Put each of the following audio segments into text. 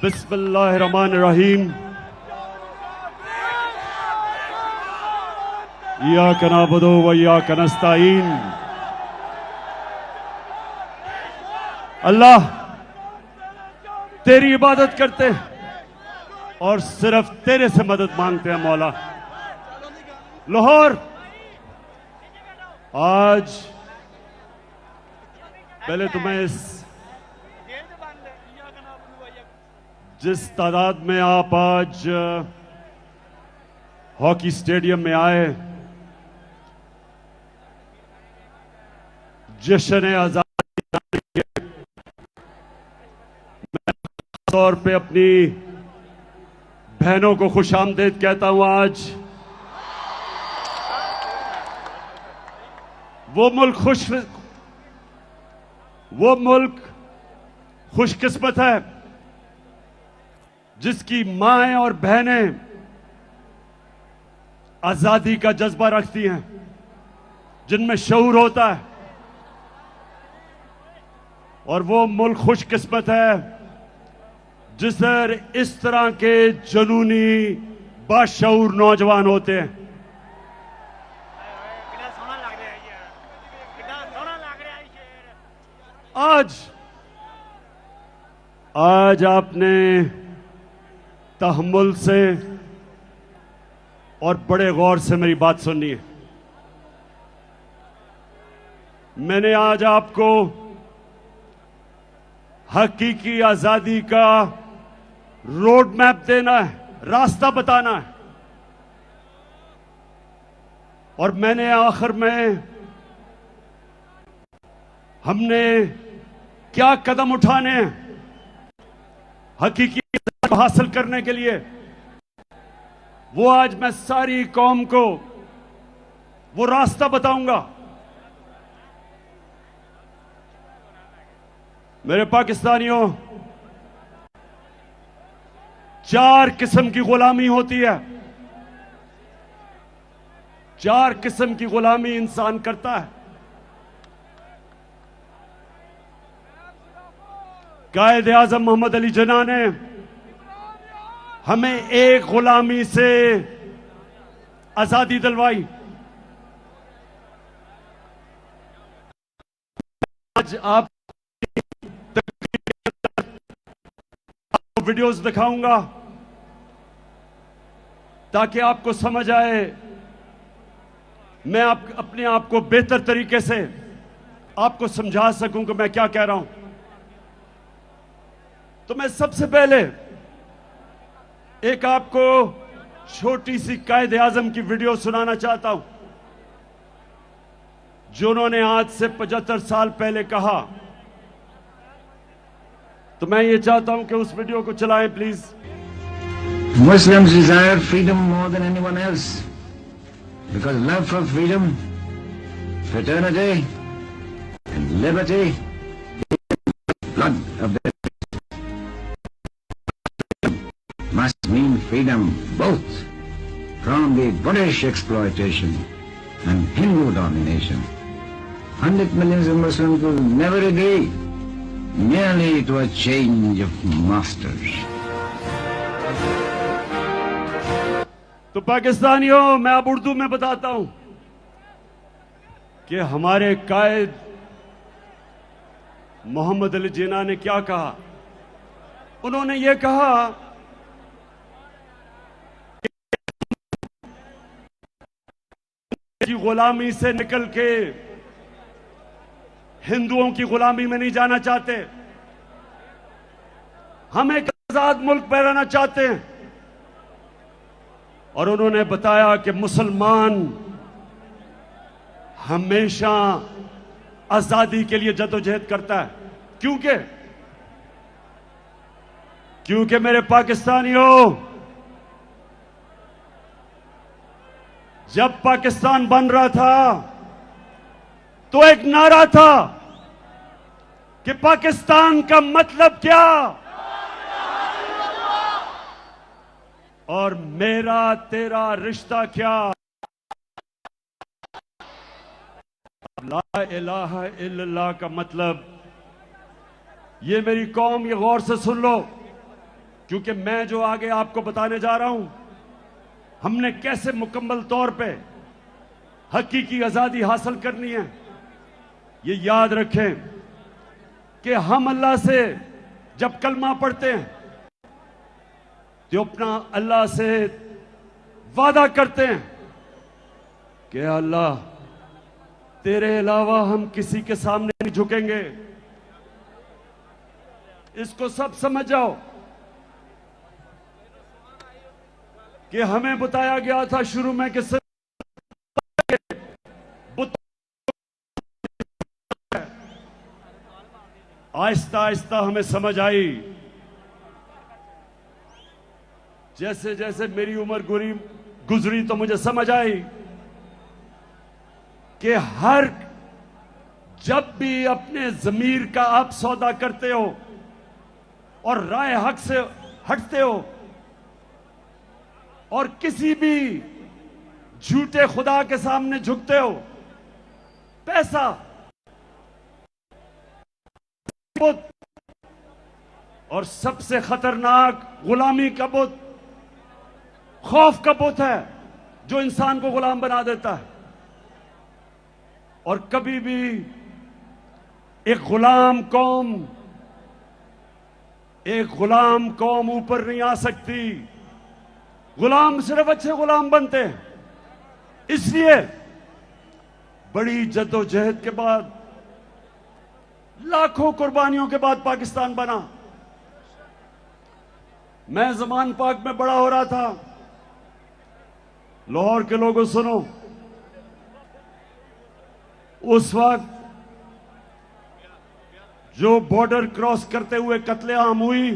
बिस्मिल्लाहिर्रहमानिर्रहीम। इय्याका नअबुदु व इय्याका नस्तईन। अल्लाह तेरी इबादत करते और सिर्फ तेरे से मदद मांगते हैं मौला। लाहौर आज पहले तो मैं जिस तादाद में आप आज हॉकी स्टेडियम में आए, जश्न आजादी के मैं तौर पे अपनी बहनों को खुशामदीद कहता हूं। आज वो मुल्क खुशकिस्मत है जिसकी माएं और बहनें आजादी का जज्बा रखती हैं, जिनमें शऊर होता है। और वो मुल्क खुशकिस्मत है जिसर इस तरह के जुनूनी बाशऊर नौजवान होते हैं। आज आपने तहम्मुल से और बड़े गौर से मेरी बात सुननी है। मैंने आज आपको हकीकी आजादी का रोड मैप देना है, रास्ता बताना है। और मैंने आखिर में हमने क्या कदम उठाने हैं हकीकी को हासिल करने के लिए, वो आज मैं सारी कौम को वो रास्ता बताऊंगा। मेरे पाकिस्तानियों, 4 किस्म की गुलामी होती है। 4 किस्म की गुलामी इंसान करता है। कायद आजम मोहम्मद अली जिन्ना ने हमें एक गुलामी से आजादी दिलवाई। आज आप वीडियोस दिखाऊंगा ताकि आपको समझ आए, मैं अपने आप को बेहतर तरीके से आपको समझा सकूं कि मैं क्या कह रहा हूं। तो मैं सबसे पहले एक आपको छोटी सी कायद आजम की वीडियो सुनाना चाहता हूं, जो उन्होंने आज से 75 साल पहले कहा। तो मैं ये चाहता हूं कि उस वीडियो को चलाएं please. Muslims desire freedom more than anyone else because love for freedom, fraternity and liberty is the blood of their must mean freedom both from the British exploitation and Hindu domination. 100 millions of Muslims will never agree merely to a change of masters. तो पाकिस्तानियों, मैं अब उर्दू में बताता हूं कि हमारे कायद मोहम्मद अली जिन्ना ने क्या कहा। उन्होंने ये कहा कि गुलामी से निकल के हिंदुओं की गुलामी में नहीं जाना चाहते, हम एक आजाद मुल्क बनाना चाहते हैं। और उन्होंने बताया कि मुसलमान हमेशा आजादी के लिए जद्दोजहद करता है। क्योंकि मेरे पाकिस्तानियों, जब पाकिस्तान बन रहा था तो एक नारा था कि पाकिस्तान का मतलब क्या, और मेरा तेरा रिश्ता क्या। ला इलाहा इल्लल्लाह का मतलब, ये मेरी कौम ये गौर से सुन लो, क्योंकि मैं जो आगे आपको बताने जा रहा हूं, हमने कैसे मुकम्मल तौर पे हकीकी आजादी हासिल करनी है, ये याद रखें कि हम अल्लाह से जब कलमा पढ़ते हैं तो अपना अल्लाह से वादा करते हैं कि अल्लाह तेरे अलावा हम किसी के सामने नहीं झुकेंगे। इसको सब समझ जाओ कि हमें बताया गया था शुरू में कि आहिस्ता आहिस्ता हमें समझ आई, जैसे जैसे मेरी उम्र गुजरी तो मुझे समझ आई कि जब भी अपने जमीर का आप सौदा करते हो और राय हक से हटते हो और किसी भी झूठे खुदा के सामने झुकते हो, पैसा बुत और सबसे खतरनाक गुलामी का बुत खौफ का बुत है जो इंसान को गुलाम बना देता है। और कभी भी एक गुलाम कौम ऊपर नहीं आ सकती। गुलाम सिर्फ अच्छे गुलाम बनते हैं। इसलिए बड़ी जद्दोजहद के बाद, लाखों कुर्बानियों के बाद पाकिस्तान बना। मैं ज़मान पाक में बड़ा हो रहा था। लाहौर के लोगों सुनो, उस वक्त जो बॉर्डर क्रॉस करते हुए कत्लेआम हुई,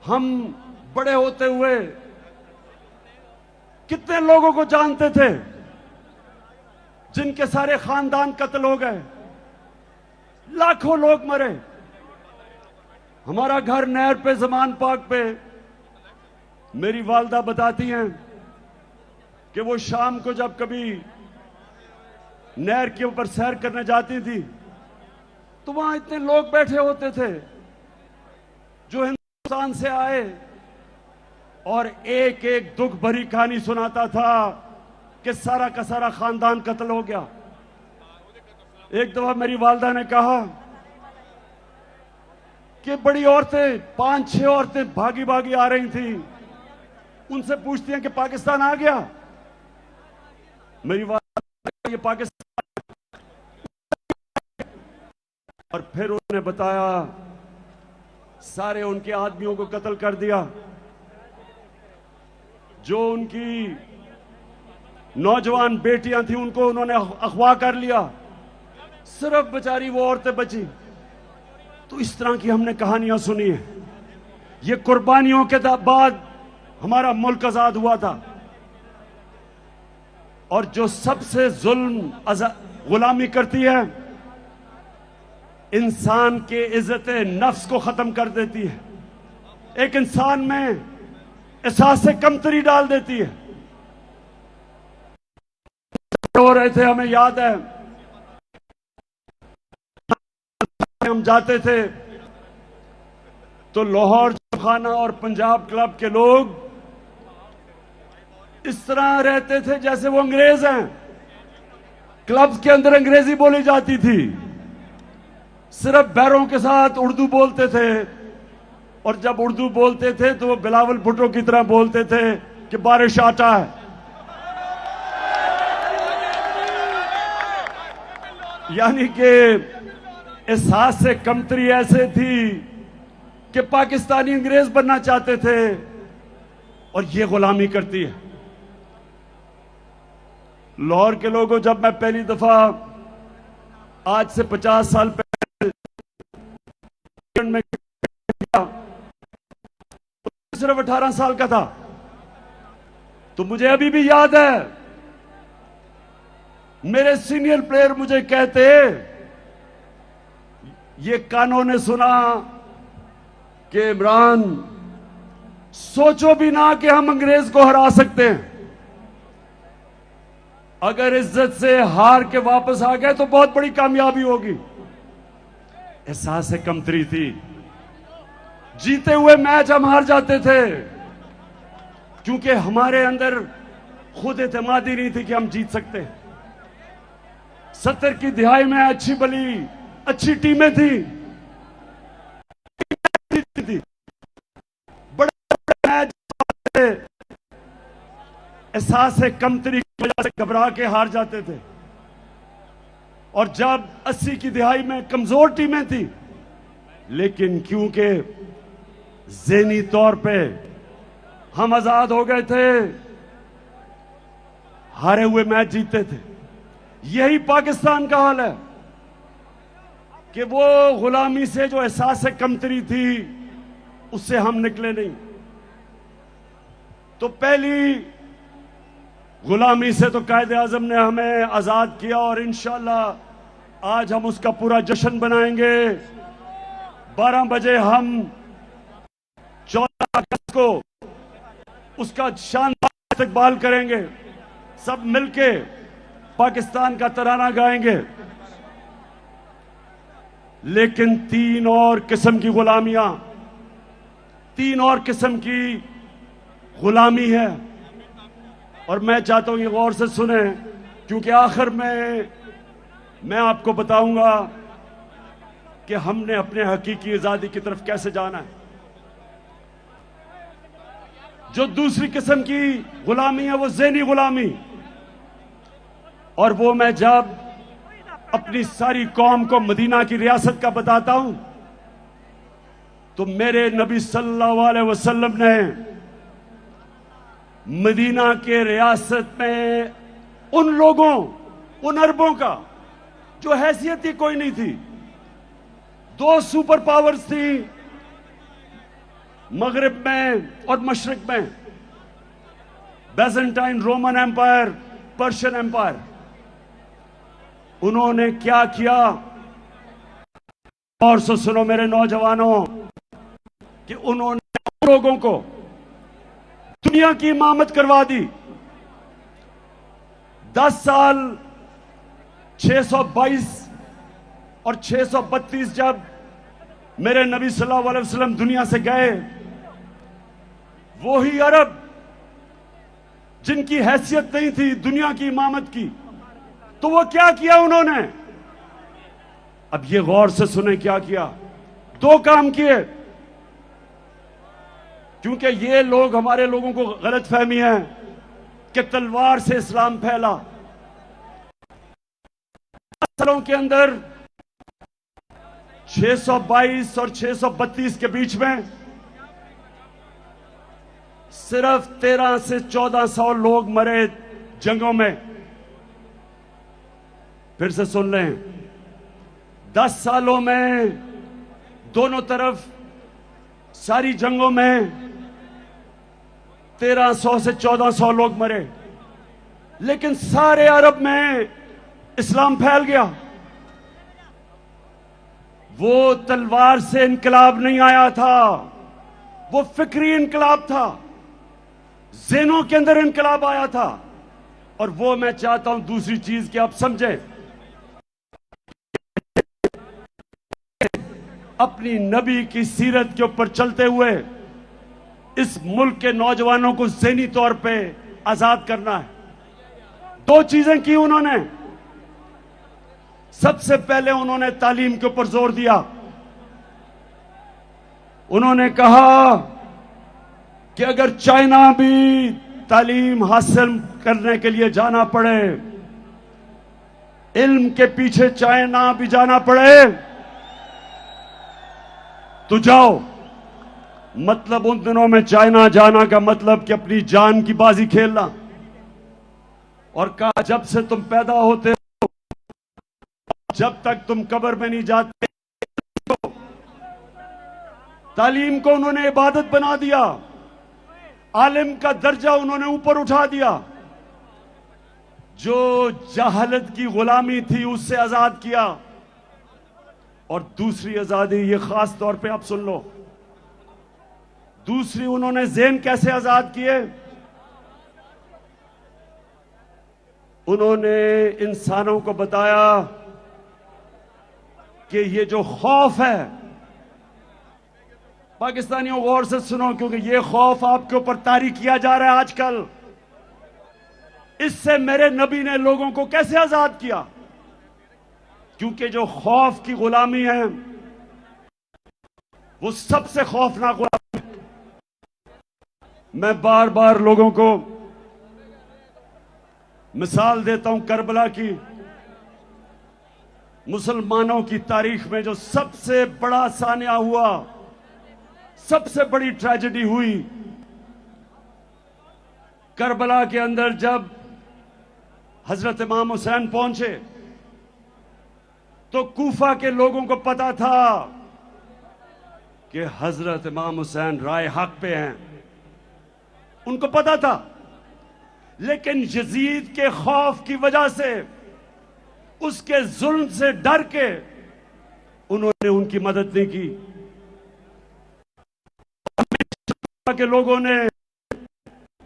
हम बड़े होते हुए कितने लोगों को जानते थे जिनके सारे खानदान कत्ल हो गए, लाखों लोग मरे। हमारा घर नहर पे, ज़मान पाक पे, मेरी वालदा बताती हैं कि वो शाम को जब कभी नहर के ऊपर सैर करने जाती थी तो वहां इतने लोग बैठे होते थे जो हिंदुस्तान से आए और एक एक दुख भरी कहानी सुनाता था कि सारा का सारा खानदान कत्ल हो गया। एक दफा मेरी वालदा ने कहा कि बड़ी औरतें, 5-6 औरतें भागी भागी आ रही थी, उनसे पूछती हैं कि पाकिस्तान आ गया। मेरी वालदा ये पाकिस्तान, और फिर उन्होंने बताया सारे उनके आदमियों को कत्ल कर दिया, जो उनकी नौजवान बेटियां थी उनको उन्होंने अगवा कर लिया, सिर्फ बेचारी वो औरतें बची। तो इस तरह की हमने कहानियां सुनी है। ये कुर्बानियों के बाद हमारा मुल्क आजाद हुआ था। और जो सबसे जुल्म गुलामी करती है, इंसान के इज्जत नफ्स को खत्म कर देती है, एक इंसान में एहसास से कमतरी डाल देती है। हो रहे थे, हमें याद है, हम जाते थे तो लाहौर खाना और पंजाब क्लब के लोग इस तरह रहते थे जैसे वो अंग्रेज हैं। क्लब के अंदर अंग्रेजी बोली जाती थी, सिर्फ बैरों के साथ उर्दू बोलते थे, और जब उर्दू बोलते थे तो वो बिलावल भुट्टो की तरह बोलते थे कि बारिश आटा है। यानी कि एहसास से कमतरी ऐसे थी कि पाकिस्तानी अंग्रेज बनना चाहते थे, और ये गुलामी करती है। लाहौर के लोगों, जब मैं पहली दफा आज से 50 साल पहले में सिर्फ 18 साल का था, तो मुझे अभी भी याद है मेरे सीनियर प्लेयर मुझे कहते, ये कानों ने सुना कि इमरान, सोचो भी ना कि हम अंग्रेज को हरा सकते हैं। अगर इज्जत से हार के वापस आ गए तो बहुत बड़ी कामयाबी होगी। एहसास कमतरी थी। जीते हुए मैच हम हार जाते थे क्योंकि हमारे अंदर खुद एतमादी नहीं थी कि हम जीत सकते। 70 की दिहाई में अच्छी भली अच्छी टीमें थी, बड़े मैच एहसास कमतरी की वजह से घबरा के हार जाते थे। और जब 80 की दिहाई में कमजोर टीमें थी, लेकिन क्योंकि ज़हनी तौर पे हम आजाद हो गए थे, हारे हुए मैच जीतते थे। यही पाकिस्तान का हाल है कि वो गुलामी से जो एहसास कमतरी थी उससे हम निकले नहीं। तो पहली गुलामी से तो कायदे आजम ने हमें आजाद किया और इंशाअल्लाह आज हम उसका पूरा जश्न बनाएंगे। 12 बजे हम 14 अगस्त को उसका शानदार इस्तकबाल करेंगे। सब मिलके पाकिस्तान का तराना गाएंगे। लेकिन 3 और किस्म की गुलामियां, 3 और किस्म की गुलामी है। और मैं चाहता हूं ये गौर से सुने, क्योंकि आखिर में मैं आपको बताऊंगा कि हमने अपने हकीकी आजादी की तरफ कैसे जाना है। जो दूसरी किस्म की गुलामी है वो ज़हनी गुलामी, और वो मैं जब अपनी सारी कौम को मदीना की रियासत का बताता हूं तो मेरे नबी सल्लल्लाहु अलैहि वसल्लम ने मदीना के रियासत में उन लोगों, उन अरबों का जो हैसियत ही कोई नहीं थी, 2 सुपर पावर्स थी मगरिब में और मशरिक में, Byzantine Roman empire, Persian empire. उन्होंने क्या किया और सुनो मेरे नौजवानों, कि उन्होंने लोगों को दुनिया की इमामत करवा दी। 10 साल 622 और 632 जब मेरे नबी सल्लल्लाहु अलैहि वसल्लम दुनिया से गए, वही अरब जिनकी हैसियत नहीं थी दुनिया की इमामत की, तो वो क्या किया उन्होंने? अब ये गौर से सुने क्या किया। 2 काम किए, क्योंकि ये लोग, हमारे लोगों को गलतफहमी है कि तलवार से इस्लाम फैला। सालों के अंदर 622 और 632 के बीच में सिर्फ 13 से 1400 लोग मरे जंगों में। फिर से सुन लें, 10 सालों में दोनों तरफ सारी जंगों में 1300 से 1400 लोग मरे, लेकिन सारे अरब में इस्लाम फैल गया। वो तलवार से इनकलाब नहीं आया था, वो फिक्री इनकलाब था, ज़हनों के अंदर इनकलाब आया था। और वो मैं चाहता हूं दूसरी चीज कि आप समझें, अपनी नबी की सीरत के ऊपर चलते हुए इस मुल्क के नौजवानों को ज़हनी तौर पे आजाद करना है। 2 चीजें की उन्होंने। सबसे पहले उन्होंने तालीम के ऊपर जोर दिया। उन्होंने कहा कि अगर चाइना भी तालीम हासिल करने के लिए जाना पड़े, इल्म के पीछे चाइना भी जाना पड़े, तो जाओ। मतलब उन दिनों में चाइना जाना का मतलब कि अपनी जान की बाजी खेलना। और कहा जब से तुम पैदा होते हो, जब तक तुम कब्र में नहीं जाते, तालीम को उन्होंने इबादत बना दिया, आलिम का दर्जा उन्होंने ऊपर उठा दिया, जो जहालत की गुलामी थी उससे आजाद किया। और दूसरी आजादी, ये खास तौर पे आप सुन लो, दूसरी उन्होंने ज़हन कैसे आजाद किए? उन्होंने इंसानों को बताया कि ये जो खौफ है, पाकिस्तानियों गौर से सुनो, क्योंकि ये खौफ आपके ऊपर तारी किया जा रहा है आजकल। इससे मेरे नबी ने लोगों को कैसे आजाद किया? क्योंकि जो खौफ की गुलामी है वो सबसे खौफनाक गुलामी है। मैं बार बार लोगों को मिसाल देता हूं करबला की। मुसलमानों की तारीख में जो सबसे बड़ा सानिया हुआ, सबसे बड़ी ट्रेजेडी हुई, करबला के अंदर जब हजरत इमाम हुसैन पहुंचे तो कूफा के लोगों को पता था कि हजरत इमाम हुसैन राय हक पे हैं, उनको पता था। लेकिन यजीद के खौफ की वजह से, उसके जुल्म से डर के उन्होंने उनकी मदद नहीं की। के लोगों ने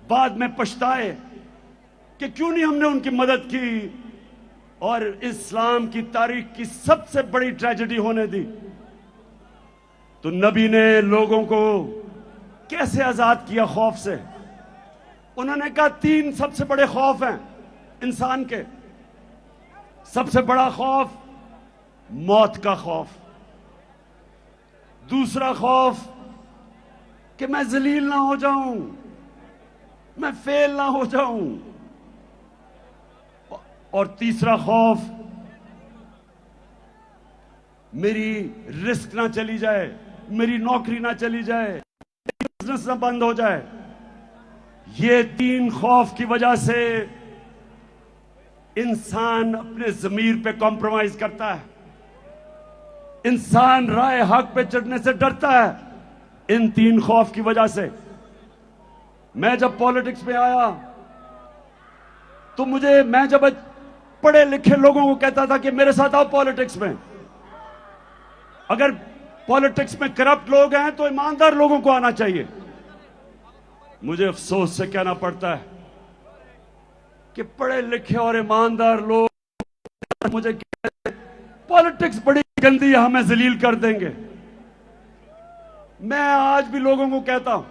बाद में पछताए कि क्यों नहीं हमने उनकी मदद की और इस्लाम की तारीख की सबसे बड़ी ट्रेजेडी होने दी। तो नबी ने लोगों को कैसे आजाद किया खौफ से? उन्होंने कहा 3 सबसे बड़े खौफ हैं इंसान के। सबसे बड़ा खौफ मौत का खौफ, दूसरा खौफ कि मैं जलील ना हो जाऊं, मैं फेल ना हो जाऊं, और तीसरा खौफ मेरी रिस्क ना चली जाए, मेरी नौकरी ना चली जाए, बिजनेस ना बंद हो जाए। ये 3 खौफ की वजह से इंसान अपने जमीर पे कॉम्प्रोमाइज करता है, इंसान राय हक पे चढ़ने से डरता है, इन 3 खौफ की वजह से। मैं जब पॉलिटिक्स में आया तो मैं जब पढ़े लिखे लोगों को कहता था कि मेरे साथ आओ पॉलिटिक्स में, अगर पॉलिटिक्स में करप्ट लोग हैं तो ईमानदार लोगों को आना चाहिए। मुझे अफसोस से कहना पड़ता है कि पढ़े लिखे और ईमानदार लोग मुझे कहते हैं पॉलिटिक्स बड़ी गंदी है, हमें जलील कर देंगे। मैं आज भी लोगों को कहता हूं,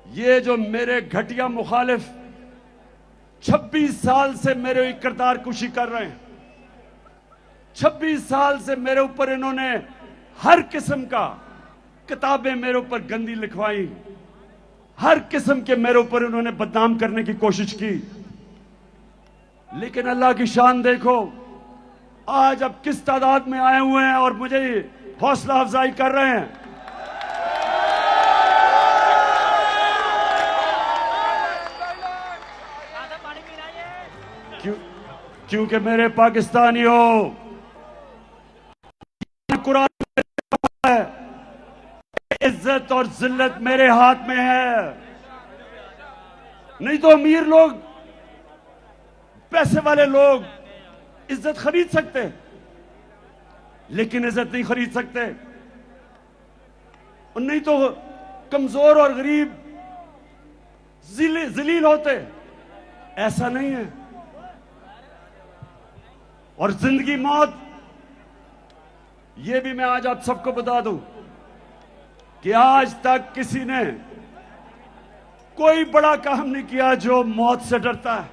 ये जो मेरे घटिया मुखालिफ 26 साल से मेरे किरदार कुशी कर रहे हैं, 26 साल से मेरे ऊपर इन्होंने हर किस्म का किताबें मेरे ऊपर गंदी लिखवाई, हर किस्म के मेरे ऊपर इन्होंने बदनाम करने की कोशिश की। लेकिन अल्लाह की शान देखो, आज अब किस तादाद में आए हुए हैं और मुझे हौसला अफजाई कर रहे हैं। क्योंकि मेरे पाकिस्तानियों, कुरान है इज्जत और जिल्लत मेरे हाथ में है। नहीं तो अमीर लोग, पैसे वाले लोग इज्जत खरीद सकते, लेकिन इज्जत नहीं खरीद सकते। और नहीं तो कमजोर और गरीब जलील होते, ऐसा नहीं है। और जिंदगी मौत, यह भी मैं आज आप सबको बता दूं कि आज तक किसी ने कोई बड़ा काम नहीं किया जो मौत से डरता है।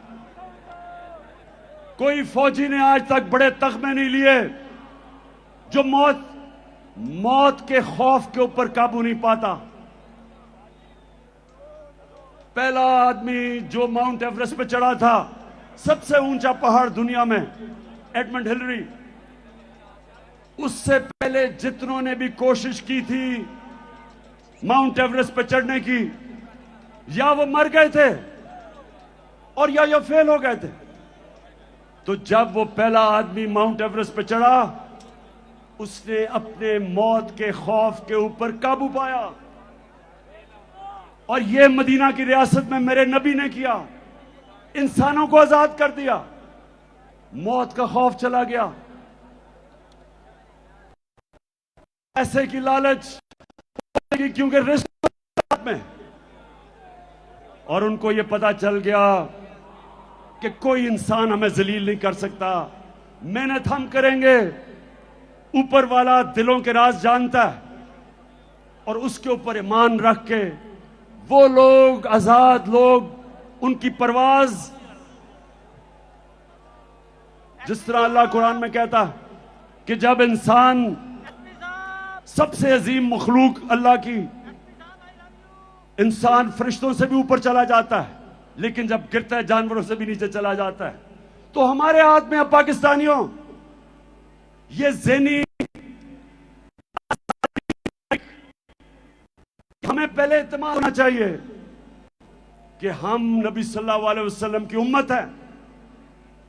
कोई फौजी ने आज तक बड़े तगमे नहीं लिए जो मौत के खौफ के ऊपर काबू नहीं पाता। पहला आदमी जो माउंट एवरेस्ट पे चढ़ा था, सबसे ऊंचा पहाड़ दुनिया में, एडमंड हिलरी, उससे पहले जितनों ने भी कोशिश की थी माउंट एवरेस्ट पर चढ़ने की, या वो मर गए थे और या फेल हो गए थे। तो जब वो पहला आदमी माउंट एवरेस्ट पर चढ़ा, उसने अपने मौत के खौफ के ऊपर काबू पाया। और ये मदीना की रियासत में मेरे नबी ने किया, इंसानों को आजाद कर दिया, मौत का खौफ चला गया। पैसे की लालच, क्योंकि रिस्क में, और उनको यह पता चल गया कि कोई इंसान हमें जलील नहीं कर सकता। मेहनत हम करेंगे, ऊपर वाला दिलों के राज जानता है, और उसके ऊपर ईमान रख के वो लोग, आजाद लोग, उनकी परवाज, जिस तरह अल्लाह कुरान में कहता कि जब इंसान सबसे अजीम मखलूक अल्लाह की, इंसान फरिश्तों से भी ऊपर चला जाता है, लेकिन जब गिरता है जानवरों से भी नीचे चला जाता है। तो हमारे हाथ में अब पाकिस्तानियों ये ज़हनी, हमें पहले इत्मीनान होना चाहिए कि हम नबी सल्लल्लाहु अलैहि वसल्लम की उम्मत है,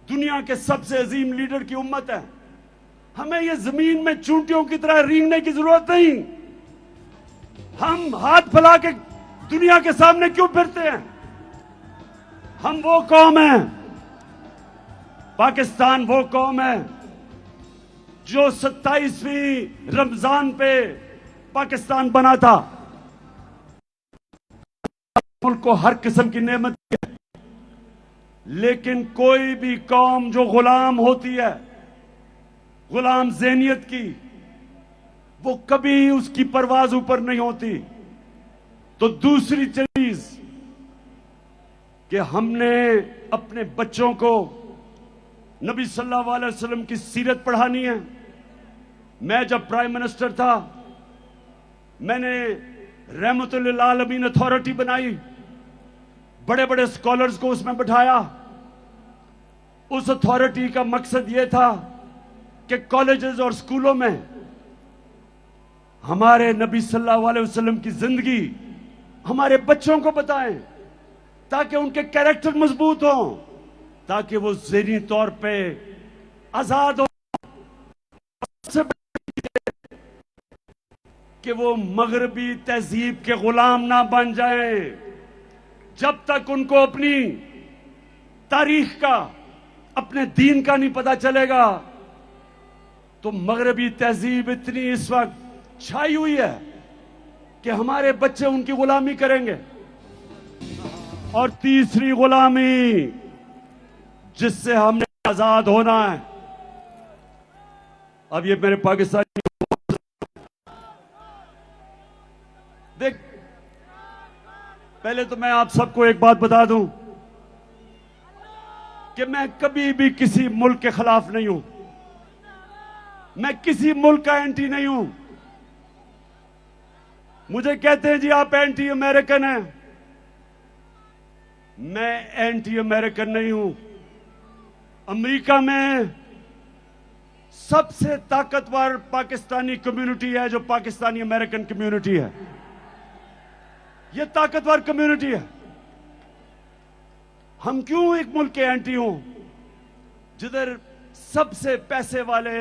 दुनिया के सबसे अजीम लीडर की उम्मत है। हमें ये जमीन में चूंटियों की तरह रेंगने की जरूरत नहीं। हम हाथ फैला के दुनिया के सामने क्यों फिरते हैं? हम वो कौम है, पाकिस्तान वो कौम है जो 27वीं रमजान पे पाकिस्तान बना था। मुल्क को हर किस्म की नेमत है, लेकिन कोई भी कौम जो गुलाम होती है, गुलाम ज़हनियत की, वो कभी उसकी परवाज ऊपर नहीं होती। तो दूसरी चीज कि हमने अपने बच्चों को नबी सल्लल्लाहु अलैहि वसल्लम की सीरत पढ़ानी है। मैं जब प्राइम मिनिस्टर था, मैंने रहमतुल लिल आलमीन अथॉरिटी बनाई, बड़े बड़े स्कॉलर्स को उसमें बिठाया। उस अथॉरिटी का मकसद यह था कि कॉलेजेस और स्कूलों में हमारे नबी सल्लल्लाहु अलैहि वसल्लम की जिंदगी हमारे बच्चों को बताएं, ताकि उनके कैरेक्टर मजबूत हो, ताकि वो ज़हनी तौर पे आजाद हो, कि वो मगरबी तहजीब के गुलाम ना बन जाएं। जब तक उनको अपनी तारीख का, अपने दीन का नहीं पता चलेगा, तो मगरबी तहजीब इतनी इस वक्त छाई हुई है कि हमारे बच्चे उनकी गुलामी करेंगे। और तीसरी गुलामी जिससे हमने आजाद होना है, अब ये मेरे पाकिस्तानी देख, पहले तो मैं आप सबको एक बात बता दूं कि मैं कभी भी किसी मुल्क के खिलाफ नहीं हूं, मैं किसी मुल्क का एंटी नहीं हूं। मुझे कहते हैं जी आप एंटी अमेरिकन हैं, मैं एंटी अमेरिकन नहीं हूं। अमेरिका में सबसे ताकतवर पाकिस्तानी कम्युनिटी है जो पाकिस्तानी अमेरिकन कम्युनिटी है। यह ताकतवर कम्युनिटी है। हम क्यों एक मुल्क के एंटी हों जिधर सबसे पैसे वाले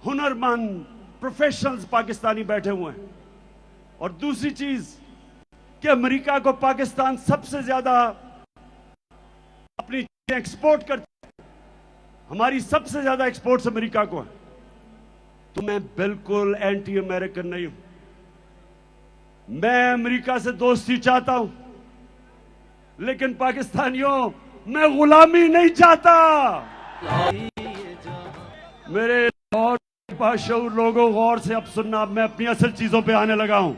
हुनरमंद प्रोफेशनल्स पाकिस्तानी बैठे हुए हैं? और दूसरी चीज कि अमेरिका को पाकिस्तान सबसे ज्यादा अपनी चीजें एक्सपोर्ट करता है, हमारी सबसे ज्यादा एक्सपोर्ट्स अमेरिका को है। तो मैं बिल्कुल एंटी अमेरिकन नहीं हूं। मैं अमेरिका से दोस्ती चाहता हूं, लेकिन पाकिस्तानियों मैं गुलामी नहीं चाहता। मेरे और बाशऊर लोगों, गौर से अब सुनना। अब मैं अपनी असल चीजों पे आने लगा हूं,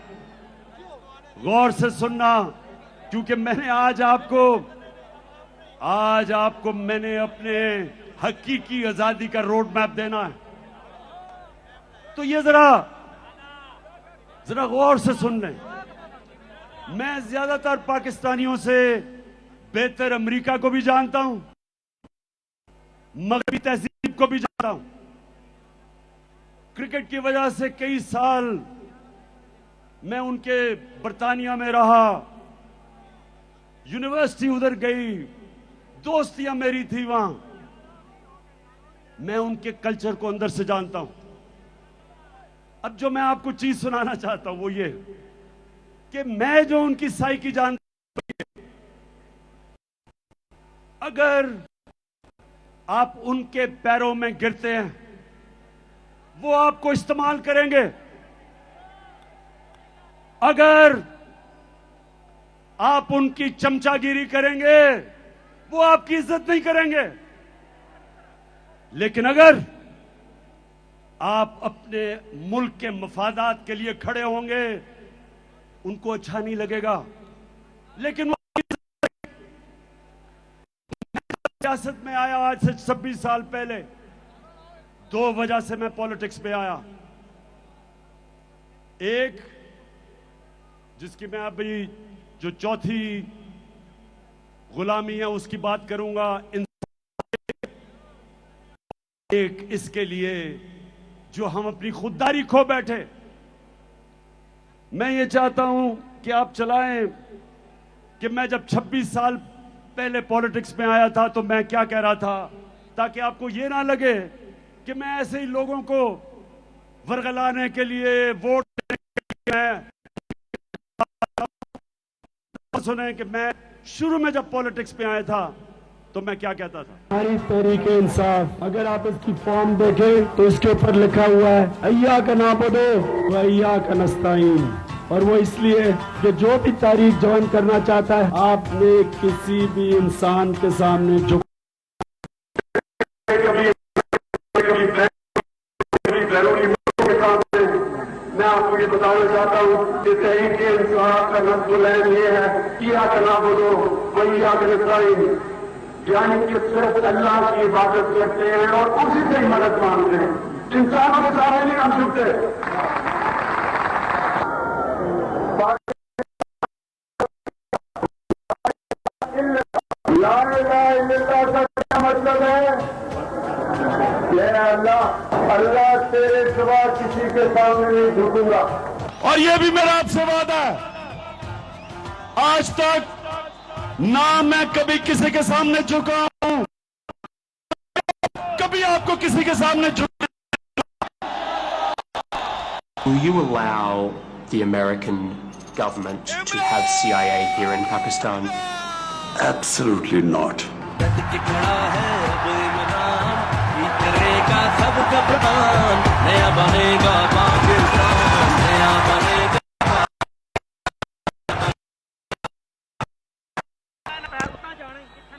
गौर से सुनना, क्योंकि मैंने आज आपको मैंने अपने हकीकी आजादी का रोड मैप देना है। तो ये जरा गौर से सुन लें। मैं ज्यादातर पाकिस्तानियों से बेहतर अमेरिका को भी जानता हूं, मगरबी तहजीब को भी जानता हूं। क्रिकेट की वजह से कई साल मैं उनके बरतानिया में रहा, यूनिवर्सिटी उधर गई, दोस्तियां मेरी थी वहां। मैं उनके कल्चर को अंदर से जानता हूं। अब जो मैं आपको चीज सुनाना चाहता हूं वो ये कि मैं जो उनकी साइकी जानता हूं, अगर आप उनके पैरों में गिरते हैं वो आपको इस्तेमाल करेंगे। अगर आप उनकी चमचागिरी करेंगे वो आपकी इज्जत नहीं करेंगे। लेकिन अगर आप अपने मुल्क के मफादात के लिए खड़े होंगे उनको अच्छा नहीं लगेगा, लेकिन सियासत में आया आज से 26 साल पहले, 2 वजह से मैं पॉलिटिक्स में आया। एक, जिसकी मैं अभी जो चौथी गुलामी है उसकी बात करूंगा, एक इसके लिए जो हम अपनी खुददारी खो बैठे। मैं ये चाहता हूं कि आप चलाएं कि मैं जब 26 साल पहले पॉलिटिक्स में आया था तो मैं क्या कह रहा था, ताकि आपको ये ना लगे कि मैं ऐसे ही लोगों को वर्गलाने के लिए वोट सुने कि मैं शुरू में जब पॉलिटिक्स में आया था तो मैं क्या कहता था। हमारी तहरीक इंसाफ, अगर आप इसकी फॉर्म देखें तो इसके ऊपर लिखा हुआ है अय्या का नाबुदो व अय्या का नस्ताईन, और वो इसलिए कि जो भी तारीख ज्वाइन करना चाहता है, आपने किसी भी इंसान के सामने झुक मैं आपको ये बताना चाहता हूँ कि तहरीक इंसाफ का नस्ल ये है अय्या का नाबुदो व अय्या का नस्ताईन, यानी कि सिर्फ अल्लाह की इबादत करते हैं और उसी से ही मदद मांगते हैं, इंसानों के सामने नहीं हम झुकते। ला इलाहा इल्लल्लाह का क्या मतलब है? अल्लाह तेरे सिवा किसी के सामने नहीं झुकूंगा। और ये भी मेरा आपसे वादा है, आज तक ना मैं कभी किसी के सामने झुका हूं, कभी आपको किसी के सामने झुका। Will you allow the American government to have CIA here in Pakistan? Absolutely not.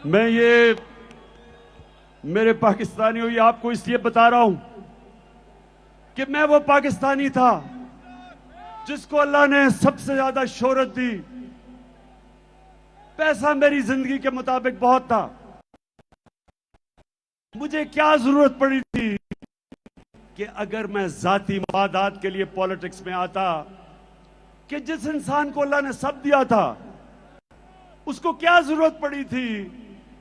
मैं ये मेरे पाकिस्तानियों ये आपको इसलिए बता रहा हूं कि मैं वो पाकिस्तानी था जिसको अल्लाह ने सबसे ज्यादा शोहरत दी। पैसा मेरी जिंदगी के मुताबिक बहुत था, मुझे क्या जरूरत पड़ी थी कि अगर मैं जाती मफादात के लिए पॉलिटिक्स में आता, कि जिस इंसान को अल्लाह ने सब दिया था उसको क्या जरूरत पड़ी थी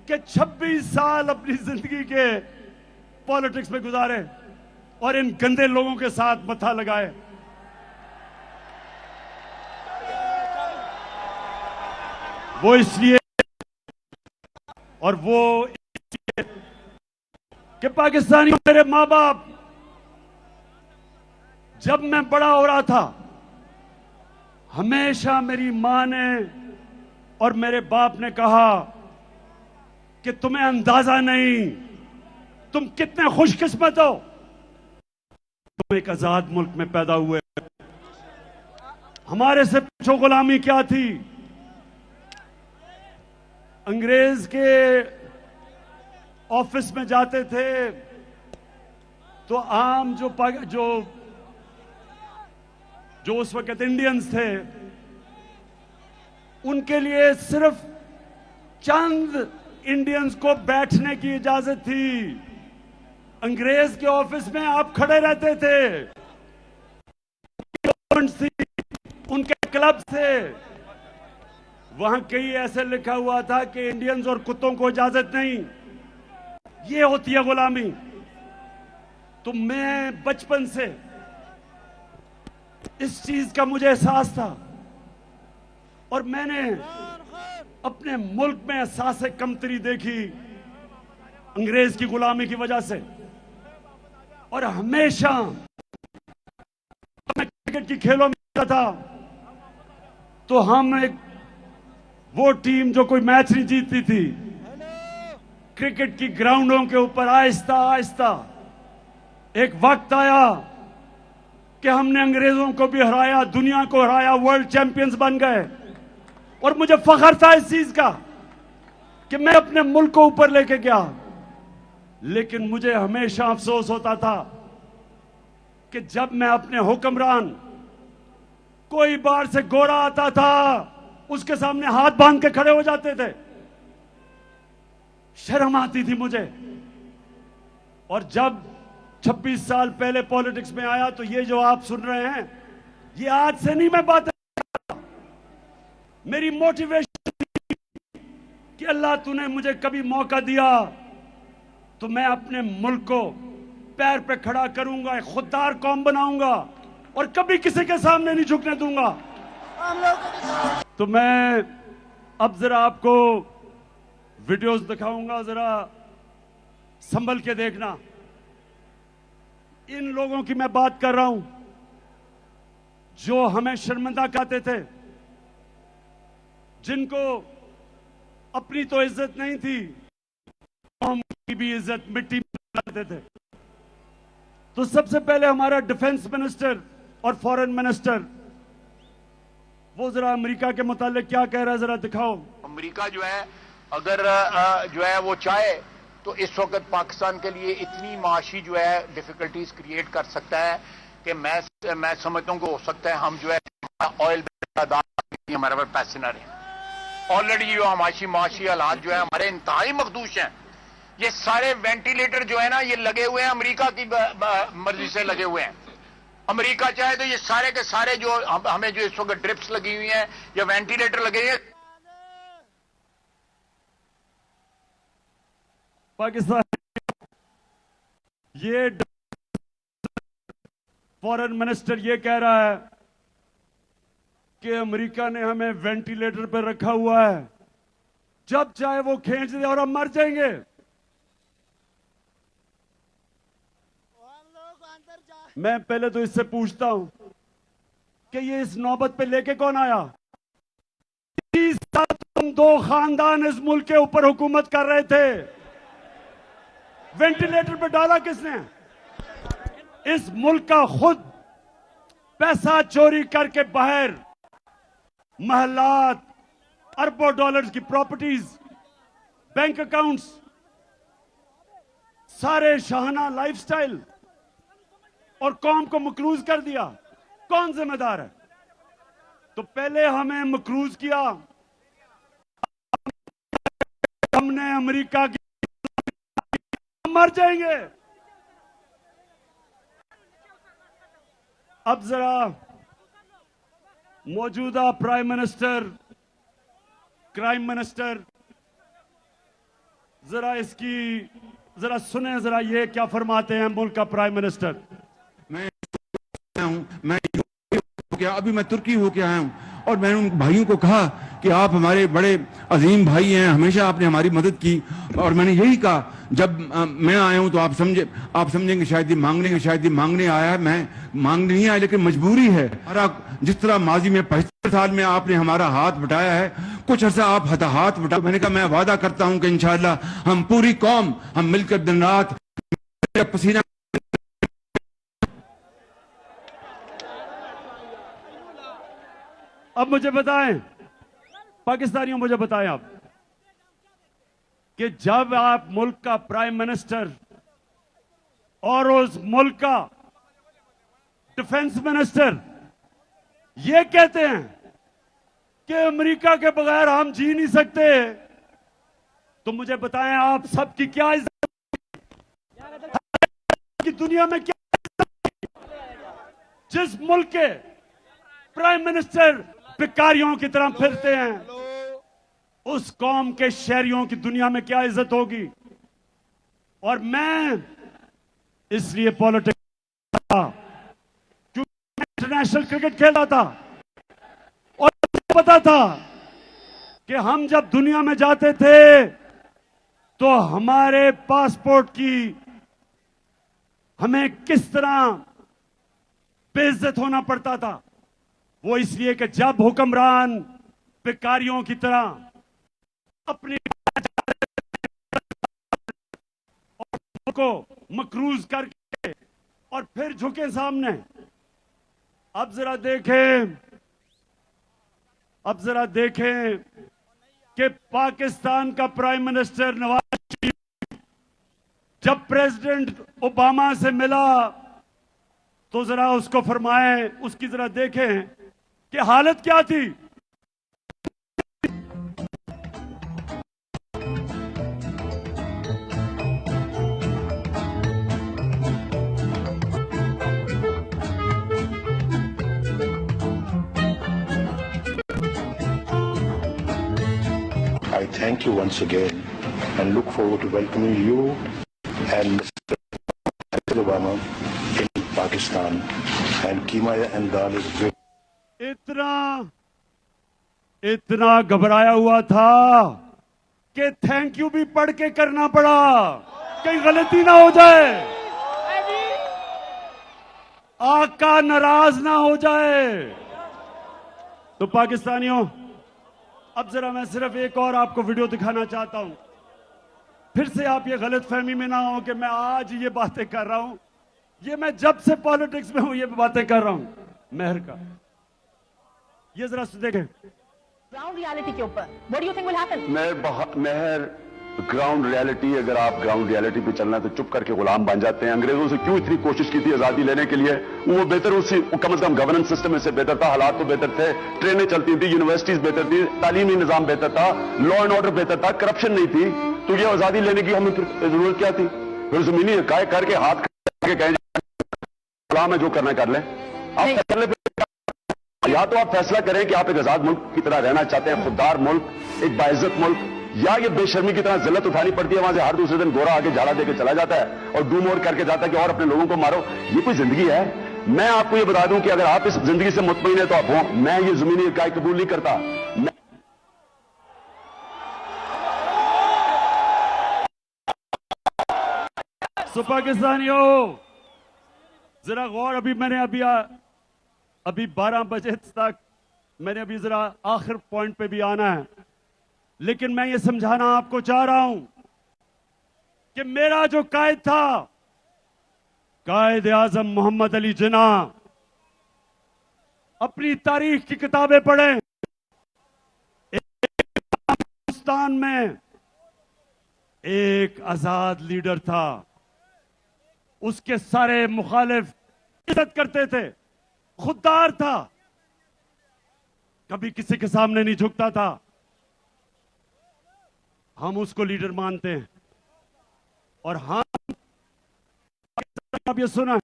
कि 26 साल अपनी जिंदगी के पॉलिटिक्स में गुजारे और इन गंदे लोगों के साथ मथा लगाए। वो इसलिए और वो इसलिए कि पाकिस्तानी मेरे माँ बाप, जब मैं बड़ा हो रहा था हमेशा मेरी मां ने और मेरे बाप ने कहा कि तुम्हें अंदाजा नहीं, तुम कितने खुशकिस्मत हो, तुम एक आजाद मुल्क में पैदा हुए। हमारे से पूछो गुलामी क्या थी। अंग्रेज के ऑफिस में जाते थे तो आम जो उस वक्त इंडियंस थे, उनके लिए सिर्फ चंद इंडियंस को बैठने की इजाजत थी। अंग्रेज के ऑफिस में आप खड़े रहते थे, उनके क्लब थे, वहां कहीं ऐसे लिखा हुआ था कि इंडियंस और कुत्तों को इजाजत नहीं। ये होती है गुलामी। तो मैं बचपन से इस चीज का मुझे एहसास था और मैंने अपने मुल्क में एहसास कमतरी देखी अंग्रेज की गुलामी की वजह से। और हमेशा मैं क्रिकेट की खेलों में था तो हम वो टीम जो कोई मैच नहीं जीतती थी, क्रिकेट की ग्राउंडों के ऊपर आहिस्ता आहिस्ता एक वक्त आया कि हमने अंग्रेजों को भी हराया, दुनिया को हराया, वर्ल्ड चैंपियंस बन गए। और मुझे फख्र था इस चीज का कि मैं अपने मुल्क को ऊपर लेके गया। लेकिन मुझे हमेशा अफसोस होता था कि जब मैं अपने हुक्मरान कोई बाहर से गोरा आता था, उसके सामने हाथ बांध के खड़े हो जाते थे, शर्म आती थी मुझे। और जब 26 साल पहले पॉलिटिक्स में आया तो ये जो आप सुन रहे हैं, ये आज से नहीं मैं बात, मेरी मोटिवेशन कि अल्लाह तूने मुझे कभी मौका दिया तो मैं अपने मुल्क को पैर पे खड़ा करूंगा, एक खुददार कौम बनाऊंगा और कभी किसी के सामने नहीं झुकने दूंगा। तो मैं अब जरा आपको वीडियोस दिखाऊंगा, जरा संभल के देखना। इन लोगों की मैं बात कर रहा हूं जो हमें शर्मिंदा करते थे, जिनको अपनी तो इज्जत नहीं थी, कौम की भी इज्जत मिट्टी में करते थे। तो सबसे पहले हमारा डिफेंस मिनिस्टर और फॉरेन मिनिस्टर, वो जरा अमेरिका के मुतालिक क्या कह रहा है, जरा दिखाओ। अमेरिका जो है अगर जो है वो चाहे तो इस वक्त पाकिस्तान के लिए इतनी माशी जो है डिफिकल्टीज क्रिएट कर सकता है कि मैं समझता हूँ कि हो सकता है हम जो है ऑयल हमारे पास पैसे ना रहे। ऑलरेडी जो माशी हालात जो है हमारे इंतहाई मखदूश हैं। ये सारे वेंटिलेटर जो है ना ये लगे हुए हैं, अमेरिका की मर्जी से लगे हुए हैं। अमेरिका चाहे तो ये सारे के सारे जो हमें जो इस वक्त ड्रिप्स लगी हुई हैं या वेंटिलेटर लगे हुए हैं, पाकिस्तान ये फॉरेन मिनिस्टर ये कह रहा है कि अमेरिका ने हमें वेंटिलेटर पर रखा हुआ है, जब चाहे वो खींच दे और हम मर जाएंगे। मैं पहले तो इससे पूछता हूं कि ये इस नौबत पे लेके कौन आया? 30 साल तुम दो खानदान इस मुल्क के ऊपर हुकूमत कर रहे थे, वेंटिलेटर पे डाला किसने? इस मुल्क का खुद पैसा चोरी करके बाहर महलात, अरबों डॉलर्स की प्रॉपर्टीज, बैंक अकाउंट्स, सारे शाहाना लाइफस्टाइल और कौम को मकरूज कर दिया। कौन जिम्मेदार है? तो पहले हमें मकरूज किया, हमने अमेरिका की, मर जाएंगे। अब जरा मौजूदा प्राइम मिनिस्टर, क्राइम मिनिस्टर, जरा इसकी जरा सुने, जरा ये क्या फरमाते हैं मुल्क का प्राइम मिनिस्टर। मैं अभी मैं तुर्की होके आया हूं और मैंने उन भाइयों को कहा कि आप हमारे बड़े अजीम भाई हैं, हमेशा आपने हमारी मदद की। और मैंने यही कहा, जब मैं आया हूं तो आप समझेंगे शायद ये मांगने आया है। मैं मांगने नहीं आया, लेकिन मजबूरी है। जिस तरह माजी में 75 साल में आपने हमारा हाथ बटाया है, कुछ अर्सा आप हाथ बटा। मैंने कहा मैं वादा करता हूं कि इंशाअल्लाह हम पूरी कौम हम मिलकर दिन रात पसीना। अब मुझे बताएं, पाकिस्तानियों मुझे बताएं आप कि जब आप मुल्क का प्राइम मिनिस्टर और उस मुल्क का डिफेंस मिनिस्टर ये कहते हैं कि अमेरिका के बगैर हम जी नहीं सकते, तो मुझे बताएं आप सबकी क्या इज्जत की दुनिया में? क्या जिस मुल्क के प्राइम मिनिस्टर भिखारियों की तरह फिरते हैं, उस कौम के शहरियों की दुनिया में क्या इज्जत होगी? और मैं इसलिए पॉलिटिक्स था क्योंकि इंटरनेशनल क्रिकेट खेलता था और पता था कि हम जब दुनिया में जाते थे तो हमारे पासपोर्ट की हमें किस तरह बेइज्जत होना पड़ता था। वो इसलिए कि जब हुक्मरान भिखारियों की तरह अपनी को मकरूज करके और फिर झुके सामने। अब जरा देखें कि पाकिस्तान का प्राइम मिनिस्टर नवाज शरीफ जब प्रेसिडेंट ओबामा से मिला तो जरा उसको फरमाएं, उसकी जरा देखें कि हालत क्या थी। I thank you once again and look forward to welcoming you and Mr. Obama in Pakistan. And Keema and Dal is great. इतना घबराया हुआ था कि थैंक यू भी पढ़ के करना पड़ा, कहीं गलती ना हो जाए, आका नाराज ना हो जाए। तो पाकिस्तानियों, अब जरा मैं सिर्फ एक और आपको वीडियो दिखाना चाहता हूं, फिर से आप ये गलत फहमी में ना हो कि मैं आज ये बातें कर रहा हूं। ये मैं जब से पॉलिटिक्स में हूं ये बातें कर रहा हूं मेहर का। ये जरा देखें ग्राउंड रियलिटी के ऊपर, what do you think will happen? Mehar, ground reality, अगर आप ग्राउंड रियलिटी पे चलना है तो चुप करके गुलाम बन जाते हैं। अंग्रेजों से क्यों इतनी कोशिश की थी आजादी लेने के लिए? वो बेहतर, उसी कम से कम गवर्नेंस सिस्टम में से बेहतर था, हालात तो बेहतर थे, ट्रेनें चलती थी, यूनिवर्सिटीज बेहतर थी, तालीमी निजाम बेहतर था, लॉ एंड ऑर्डर बेहतर था, करप्शन नहीं थी। तो ये आजादी लेने की हमें जरूरत क्या थी? फिर जमीनी काय करके हाथ करके कहें गुलाम है, जो करना कर लें। आप फैसले, या तो आप फैसला करें कि आप एक आजाद मुल्क की तरह रहना चाहते हैं, खुददार मुल्क, एक बाइज्जत मुल्क, या ये बेशर्मी की तरह जिल्लत उठानी पड़ती है, वहां से हर दूसरे दिन गोरा आगे झाड़ा देके चला जाता है और डू मोर करके जाता है कि और अपने लोगों को मारो। ये कोई जिंदगी है? मैं आपको ये बता दूं कि अगर आप इस जिंदगी से मुतमईन है तो आप हो। मैं ये जमीनी इकाई कबूल नहीं करता। सो पाकिस्तानियों, जरा गौर, अभी 12 बजे तक मैंने अभी जरा आखिर पॉइंट पे भी आना है, लेकिन मैं ये समझाना आपको चाह रहा हूं कि मेरा जो कायद था, कायद आजम मोहम्मद अली जिन्ना, अपनी तारीख की किताबें पढ़ें। हिंदुस्तान में एक आजाद लीडर था, उसके सारे मुखालिफ इज्जत करते थे, खुददार था, कभी किसी के सामने नहीं झुकता था। हम उसको लीडर मानते हैं और हम, आप ये सुना,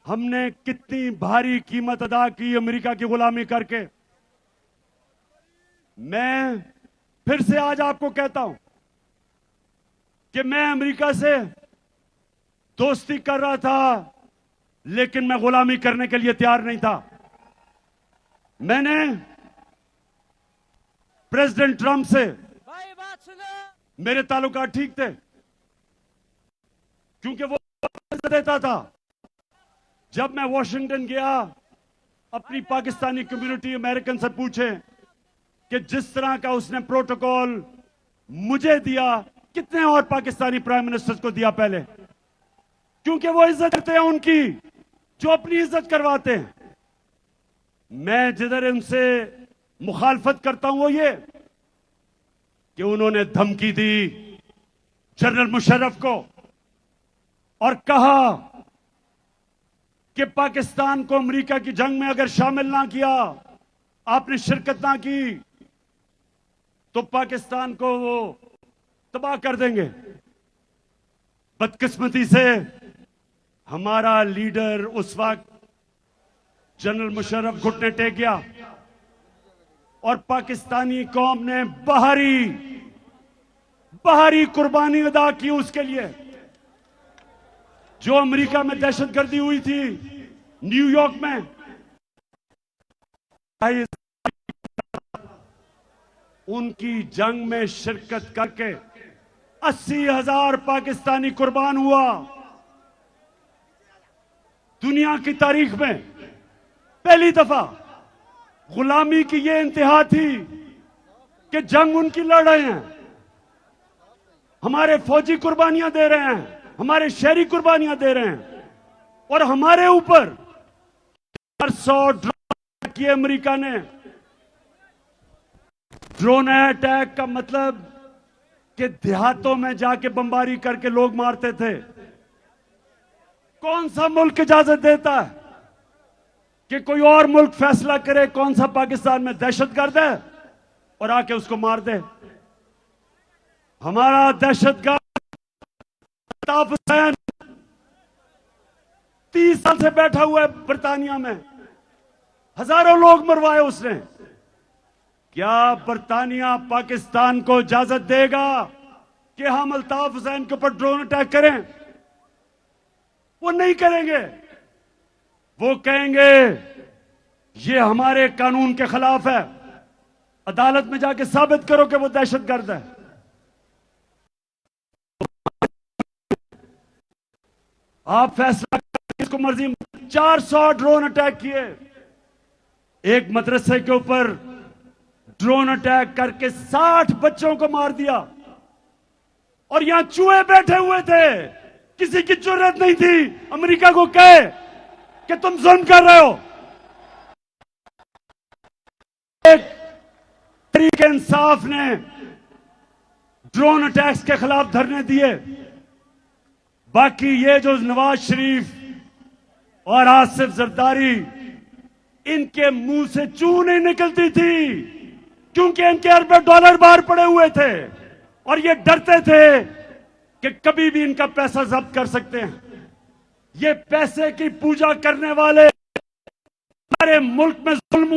हमने कितनी भारी कीमत अदा की अमेरिका की गुलामी करके। मैं फिर से आज आपको कहता हूं कि मैं अमेरिका से दोस्ती कर रहा था, लेकिन मैं गुलामी करने के लिए तैयार नहीं था। मैंने प्रेसिडेंट ट्रंप से मेरे ताल्लुकात ठीक थे, क्योंकि वो देता था। जब मैं वॉशिंगटन गया, अपनी पाकिस्तानी कम्युनिटी अमेरिकन से पूछे कि जिस तरह का उसने प्रोटोकॉल मुझे दिया, कितने और पाकिस्तानी प्राइम मिनिस्टर्स को दिया पहले, क्योंकि वो इज्जत करते हैं उनकी जो अपनी इज्जत करवाते हैं। मैं जिधर उनसे मुखालफत करता हूं वो ये कि उन्होंने धमकी दी जनरल मुशर्रफ को और कहा कि पाकिस्तान को अमेरिका की जंग में अगर शामिल ना किया, आपने शिरकत ना की, तो पाकिस्तान को वो तबाह कर देंगे। बदकिस्मती से हमारा लीडर उस वक्त जनरल मुशर्रफ घुटने टेक गया और पाकिस्तानी कौम ने बाहरी कुर्बानी अदा की उसके लिए। जो अमेरिका में दहशतगर्दी हुई थी, न्यूयॉर्क में, उनकी जंग में शिरकत करके 80,000 पाकिस्तानी कुर्बान हुआ। दुनिया की तारीख में पहली दफा गुलामी की यह इंतहा थी कि जंग उनकी लड़ रहे हैं, हमारे फौजी कुर्बानियां दे रहे हैं, हमारे शहरी कुर्बानियां दे रहे हैं, और हमारे ऊपर 400 ड्रोन किए अमेरिका ने। ड्रोन अटैक का मतलब कि देहातों में जाके बमबारी करके लोग मारते थे। कौन सा मुल्क इजाजत देता है? कि कोई और मुल्क फैसला करे कौन सा पाकिस्तान में दहशतगर्द है और आके उसको मार दे। हमारा दहशतगर्द अल्ताफ हुसैन 30 साल से बैठा हुआ है बरतानिया में, हजारों लोग मरवाए उसने। क्या बरतानिया पाकिस्तान को इजाजत देगा कि हम अल्ताफ हुसैन के ऊपर ड्रोन अटैक करें? वो नहीं करेंगे। वो कहेंगे ये हमारे कानून के खिलाफ है, अदालत में जाके साबित करो कि वो दहशतगर्द है। आप फैसला इसको मर्जी। 400 ड्रोन अटैक किए, एक मदरसे के ऊपर ड्रोन अटैक करके 60 बच्चों को मार दिया, और यहां चूहे बैठे हुए थे। किसी की जरूरत नहीं थी अमेरिका को कहे कि तुम जुल्म कर रहे हो। एक तहरीक इंसाफ ने ड्रोन अटैक्स के खिलाफ धरने दिए। बाकी ये जो नवाज शरीफ और आसिफ जरदारी, इनके मुंह से चू नहीं निकलती थी, क्योंकि इनके अरबों डॉलर बाहर पड़े हुए थे और ये डरते थे कि कभी भी इनका पैसा जब्त कर सकते हैं। ये पैसे की पूजा करने वाले हमारे मुल्क में जुल्म,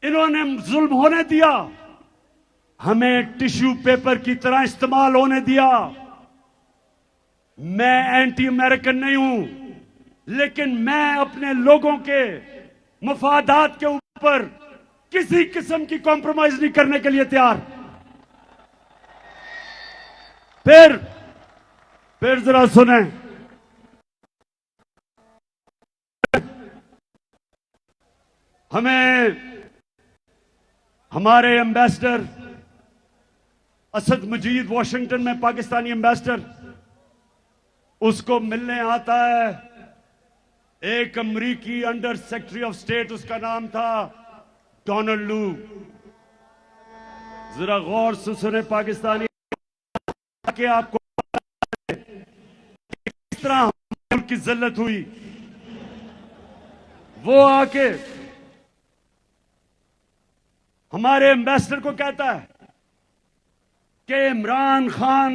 इन्होंने जुल्म होने दिया, हमें टिश्यू पेपर की तरह इस्तेमाल होने दिया। मैं एंटी अमेरिकन नहीं हूं, लेकिन मैं अपने लोगों के मफादात के ऊपर किसी किस्म की कॉम्प्रोमाइज नहीं करने के लिए तैयार। फिर जरा सुने, हमें हमारे एम्बेसडर असद मजीद वॉशिंगटन में, पाकिस्तानी एम्बेसडर, उसको मिलने आता है एक अमरीकी अंडर सेक्रेटरी ऑफ स्टेट, उसका नाम था डोनाल्ड लू। जरा गौर से सुने पाकिस्तानी, कि आपको किस तरह मुल्क की जिल्लत हुई। वो आके हमारे एम्बेसडर को कहता है कि इमरान खान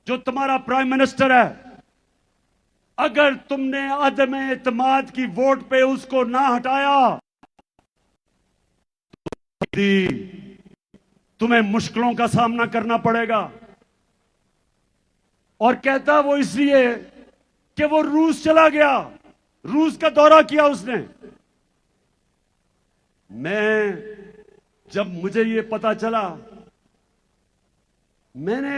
जो तुम्हारा प्राइम मिनिस्टर है, अगर तुमने अदम एतमाद की वोट पे उसको ना हटाया तो तुम्हें मुश्किलों का सामना करना पड़ेगा। और कहता वो इसलिए कि वो रूस चला गया, रूस का दौरा किया उसने। जब मुझे ये पता चला, मैंने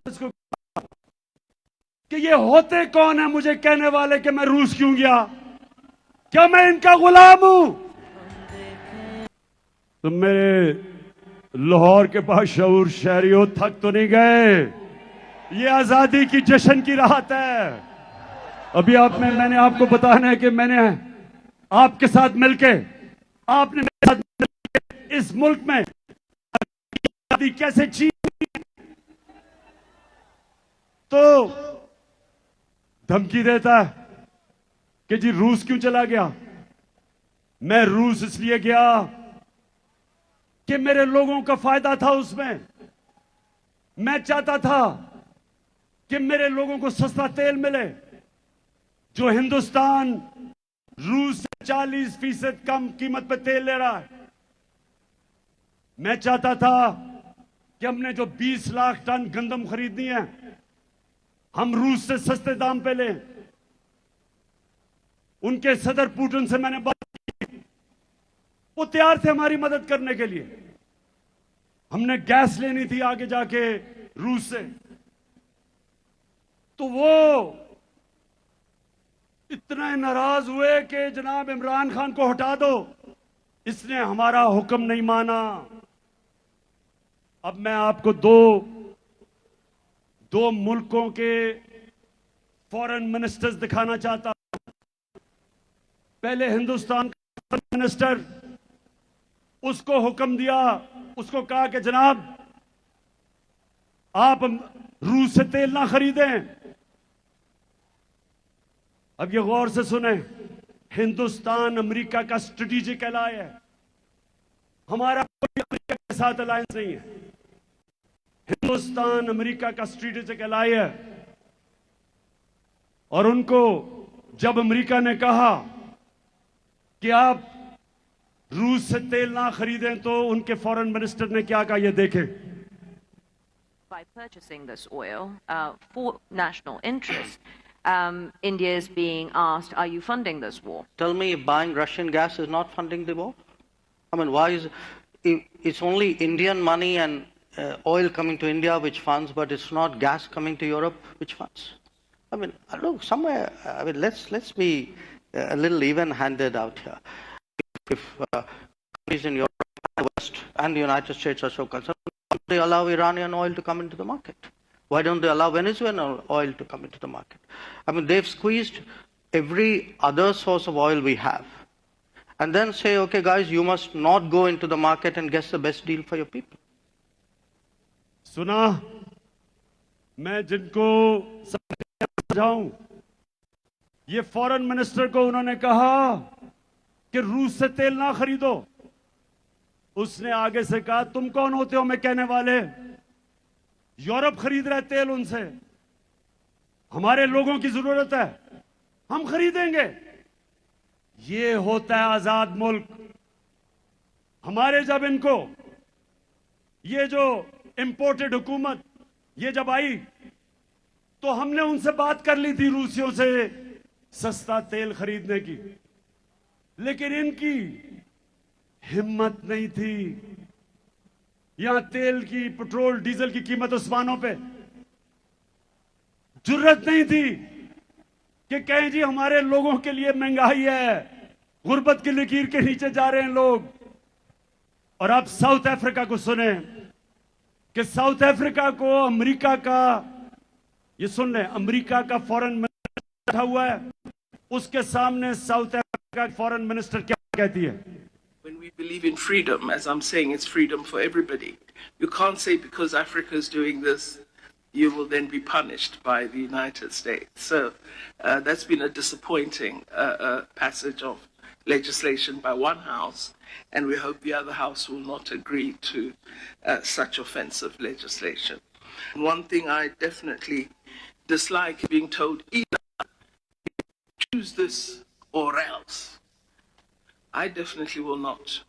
उसको कहा कि ये होते कौन है मुझे कहने वाले कि मैं रूस क्यों गया? क्या मैं इनका गुलाम हूं? तुम मेरे लाहौर के बाशऊर शहरियों थक तो नहीं गए? ये आजादी की जश्न की राहत है। अभी मैंने आपको बताना है कि मैंने आपके साथ मिलके, आपने मेरे साथ मिलके इस मुल्क में आजादी कैसे छीनी, तो धमकी देता है कि जी रूस क्यों चला गया? मैं रूस इसलिए गया कि मेरे लोगों का फायदा था उसमें। मैं चाहता था कि मेरे लोगों को सस्ता तेल मिले, जो हिंदुस्तान रूस से 40% कम कीमत पे तेल ले रहा है। मैं चाहता था कि हमने जो 20 लाख टन गंदम खरीदनी है, हम रूस से सस्ते दाम पे लें। उनके सदर पुतिन से मैंने बात की, वो तैयार थे हमारी मदद करने के लिए। हमने गैस लेनी थी आगे जाके रूस से, तो वो इतना नाराज हुए कि जनाब इमरान खान को हटा दो, इसने हमारा हुक्म नहीं माना। अब मैं आपको दो मुल्कों के फॉरेन मिनिस्टर्स दिखाना चाहता हूं। पहले हिंदुस्तान का फॉरेन मिनिस्टर, उसको हुक्म दिया, उसको कहा कि जनाब आप रूस से तेल ना खरीदें, अब ये गौर से सुने, हिंदुस्तान अमेरिका का स्ट्रेटेजिक एलाय है। हमारा कोई अमेरिका के साथ अलायंस नहीं है। हिंदुस्तान अमेरिका का स्ट्रेटेजिक एलाय है। और उनको जब अमेरिका ने कहा कि आप रूस से तेल ना खरीदें, तो उनके फॉरेन मिनिस्टर ने क्या कहा, ये देखें। By purchasing this oil for national interest, India is being asked, are you funding this war? Tell me if buying Russian gas is not funding the war? I mean, why is it's only Indian money and oil coming to India which funds, but it's not gas coming to Europe which funds? I mean, look, somewhere, I mean, let's be a little even-handed out here. If countries in Europe and the West and the United States are so concerned, why don't they allow Iranian oil to come into the market? Why don't they allow Venezuelan oil to come into the market? I mean, they've squeezed every other source of oil we have. And then say, okay, guys, you must not go into the market and get the best deal for your people. सुना, मैं जिनको समझाऊं, ये foreign minister को उन्होंने कहा कि रूस से तेल ना खरीदो। उसने आगे से कहा, तुम कौन होते हो मैं कहने वाले? यूरोप खरीद रहा है तेल उनसे, हमारे लोगों की जरूरत है, हम खरीदेंगे। ये होता है आजाद मुल्क। हमारे जब इनको ये जो इंपोर्टेड हुकूमत ये जब आई, तो हमने उनसे बात कर ली थी रूसियों से सस्ता तेल खरीदने की, लेकिन इनकी हिम्मत नहीं थी। यहां तेल की, पेट्रोल डीजल की कीमत आसमानों पे, जुर्रत नहीं थी कि कहें जी हमारे लोगों के लिए महंगाई है, गुर्बत की लकीर के नीचे जा रहे हैं लोग। और अब साउथ अफ्रीका को सुने कि साउथ अफ्रीका को अमेरिका का, ये सुन लें, अमेरिका का फॉरेन मिनिस्टर बैठा हुआ है, उसके सामने साउथ अफ्रीका का फॉरेन मिनिस्टर क्या कहती है? When we believe in freedom, as I'm saying, it's freedom for everybody. You can't say because Africa is doing this, you will then be punished by the United States. So that's been a disappointing passage of legislation by one house, and we hope the other house will not agree to such offensive legislation. One thing I definitely dislike being told, either choose this or else. I definitely will not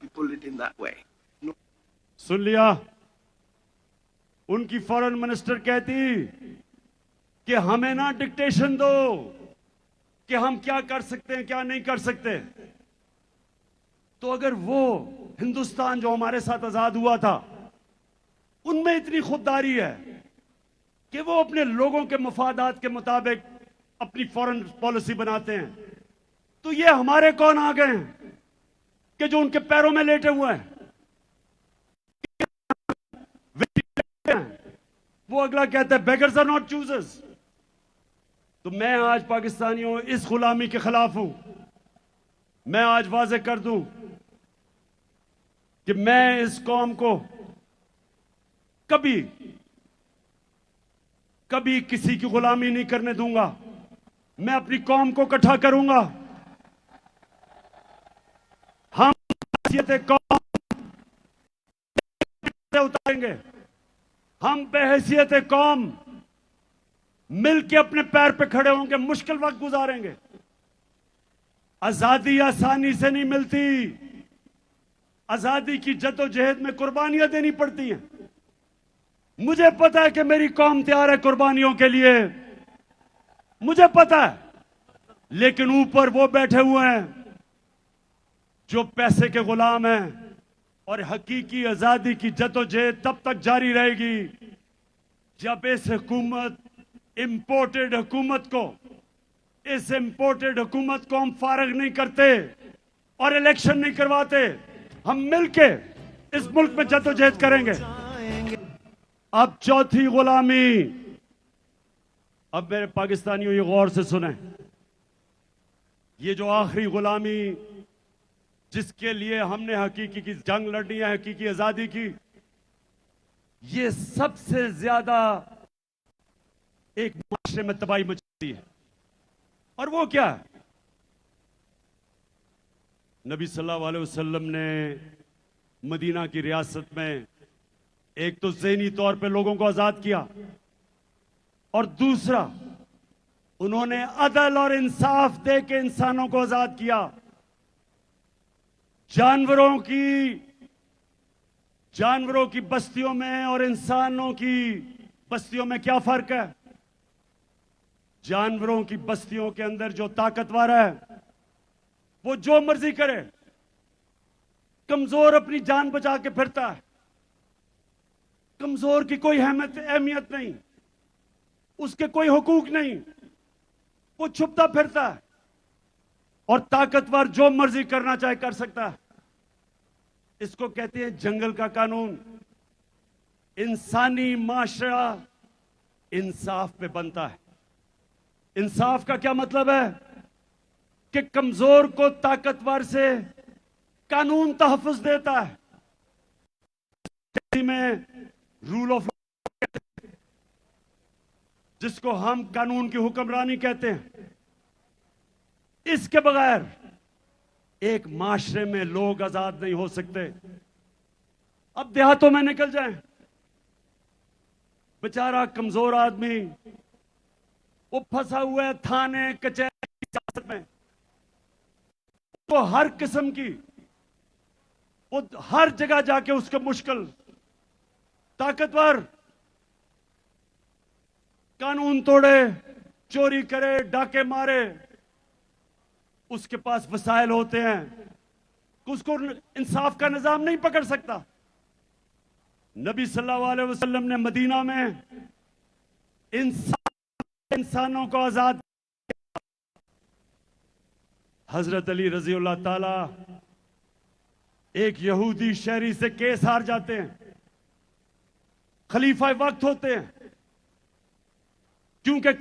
be bullied in that way. No. सुन लिया, उनकी foreign minister कहती कि हमें ना dictation दो कि हम क्या कर सकते हैं क्या नहीं कर सकते। तो अगर वो हिंदुस्तान जो हमारे साथ आजाद हुआ था, उनमें इतनी खुददारी है कि वो अपने लोगों के मफादात के मुताबिक अपनी फॉरेन पॉलिसी बनाते हैं, तो ये हमारे कौन आ गए हैं कि जो उनके पैरों में लेटे हुए हैं? वो अगला कहता है बेगर्स आर नॉट चूजर्स। तो मैं आज पाकिस्तानियों इस गुलामी के खिलाफ हूं। मैं आज वाज़ेह कर दूं कि मैं इस कौम को कभी कभी किसी की गुलामी नहीं करने दूंगा। मैं अपनी कौम को इकट्ठा करूंगा। हम हैसियत कौम उतारेंगे। हम बेहैसियत कौम मिलके अपने पैर पे खड़े होंगे, मुश्किल वक्त गुजारेंगे। आजादी आसानी से नहीं मिलती। आजादी की जद्दोजहद में कुर्बानियां देनी पड़ती हैं। मुझे पता है कि मेरी कौम तैयार है कुर्बानियों के लिए, मुझे पता है। लेकिन ऊपर वो बैठे हुए हैं जो पैसे के गुलाम हैं, और हकीकी आजादी की जद्दोजहद तब तक जारी रहेगी जब इस हुकूमत, इंपोर्टेड हुकूमत को, इस इंपोर्टेड हुकूमत को हम फारग नहीं करते और इलेक्शन नहीं करवाते। हम मिलके इस मुल्क में जद्दोजहद करेंगे। अब चौथी गुलामी, अब मेरे पाकिस्तानियों ये गौर से सुने, ये जो आखिरी गुलामी जिसके लिए हमने हकीकी की जंग लड़नी है, हकीकी आजादी की, ये सबसे ज्यादा एक माशरे में तबाही मचाती है। और वो क्या है? नबी सल्लल्लाहु अलैहि वसल्लम ने मदीना की रियासत में एक तो ज़हनी तौर पे लोगों को आजाद किया, और दूसरा उन्होंने अदल और इंसाफ दे के इंसानों को आजाद किया। जानवरों की बस्तियों में और इंसानों की बस्तियों में क्या फर्क है? जानवरों की बस्तियों के अंदर जो ताकतवर है वो जो मर्जी करे, कमजोर अपनी जान बचा के फिरता है, कमजोर की कोई अहमियत नहीं, उसके कोई हुकूक नहीं, वो छुपता फिरता है, और ताकतवर जो मर्जी करना चाहे कर सकता है। इसको कहते हैं जंगल का कानून। इंसानी माशरा इंसाफ पे बनता है। इंसाफ का क्या मतलब है? कि कमजोर को ताकतवर से कानून तहफ़्फ़ुज़ देता है। में रूल ऑफ लॉ, जिसको हम कानून की हुक्मरानी कहते हैं, इसके बगैर एक माशरे में लोग आजाद नहीं हो सकते। अब देहातों में निकल जाएं, बेचारा कमजोर आदमी वो फंसा हुआ है थाने कचहरी की सियासत में, वो हर किस्म की, वो हर जगह जाके उसको मुश्किल। ताकतवर कानून तोड़े, चोरी करे, डाके मारे, उसके पास वसाइल होते हैं, उसको इंसाफ का निजाम नहीं पकड़ सकता। नबी सल्लल्लाहु अलैहि वसल्लम ने मदीना में इंसानों को आजाद किया। हजरत अली रजी अल्लाह ताला एक यहूदी शहरी से केस हार जाते हैं, खलीफा वक्त होते हैं, क्योंकि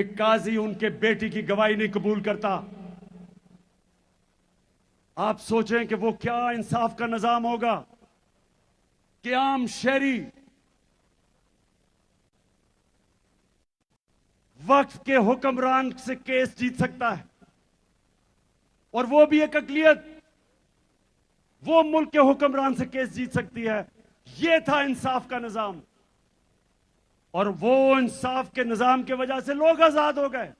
काजी उनके बेटी की गवाही नहीं कबूल करता। आप सोचें कि वो क्या इंसाफ का निजाम होगा कि आम शहरी वक्फ के हुक्मरान से केस जीत सकता है, और वो भी एक अकलियत, वो मुल्क के हुक्मरान से केस जीत सकती है। ये था इंसाफ का निजाम, और वो इंसाफ के निजाम की वजह से लोग आजाद हो गए।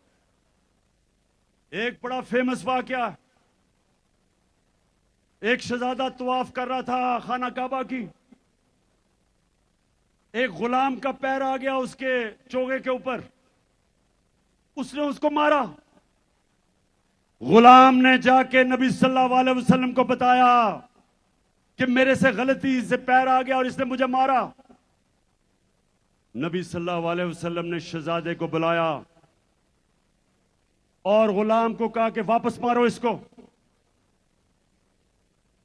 एक बड़ा फेमस वाकया, एक शहजादा तवाफ कर रहा था खाना काबा की, एक गुलाम का पैर आ गया उसके चोगे के ऊपर, उसने उसको मारा। गुलाम ने जाके नबी सल्लल्लाहु अलैहि वसल्लम को बताया कि मेरे से गलती से पैर आ गया और इसने मुझे मारा। नबी सल्लल्लाहु अलैहि वसल्लम ने शहजादे को बुलाया और गुलाम को कहा कि वापस मारो इसको,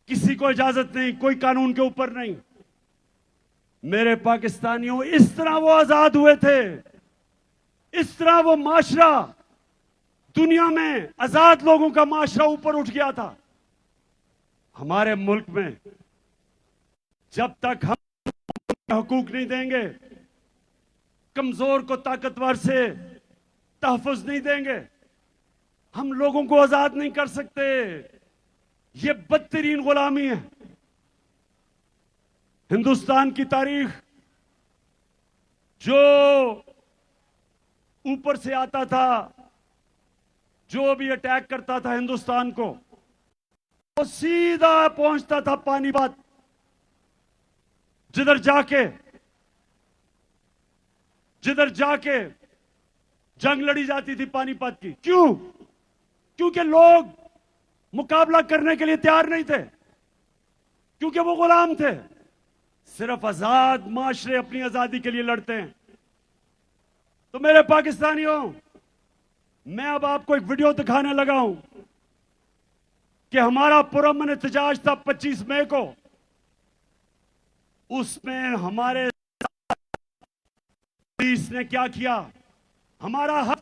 किसी को इजाजत नहीं, कोई कानून के ऊपर नहीं। मेरे पाकिस्तानियों, इस तरह वो आजाद हुए थे, इस तरह वो माशरा, दुनिया में आजाद लोगों का माशरा ऊपर उठ गया था। हमारे मुल्क में जब तक हम हुकूक नहीं देंगे, कमजोर को ताकतवर से तहफ़्फ़ुज़ नहीं देंगे, हम लोगों को आजाद नहीं कर सकते। ये बदतरीन गुलामी है। हिंदुस्तान की तारीख, जो ऊपर से आता था, जो भी अटैक करता था हिंदुस्तान को, वो सीधा पहुंचता था पानीपत, जिधर जाके जंग लड़ी जाती थी पानीपत की। क्यों? क्योंकि लोग मुकाबला करने के लिए तैयार नहीं थे, क्योंकि वो गुलाम थे। सिर्फ आजाद माशरे अपनी आजादी के लिए लड़ते हैं। तो मेरे पाकिस्तानियों, मैं अब आपको एक वीडियो दिखाने लगा हूं कि हमारा पुरअमन एहतजाज था 25 मई को। उसमें हमारे पुलिस ने क्या किया? हमारा हक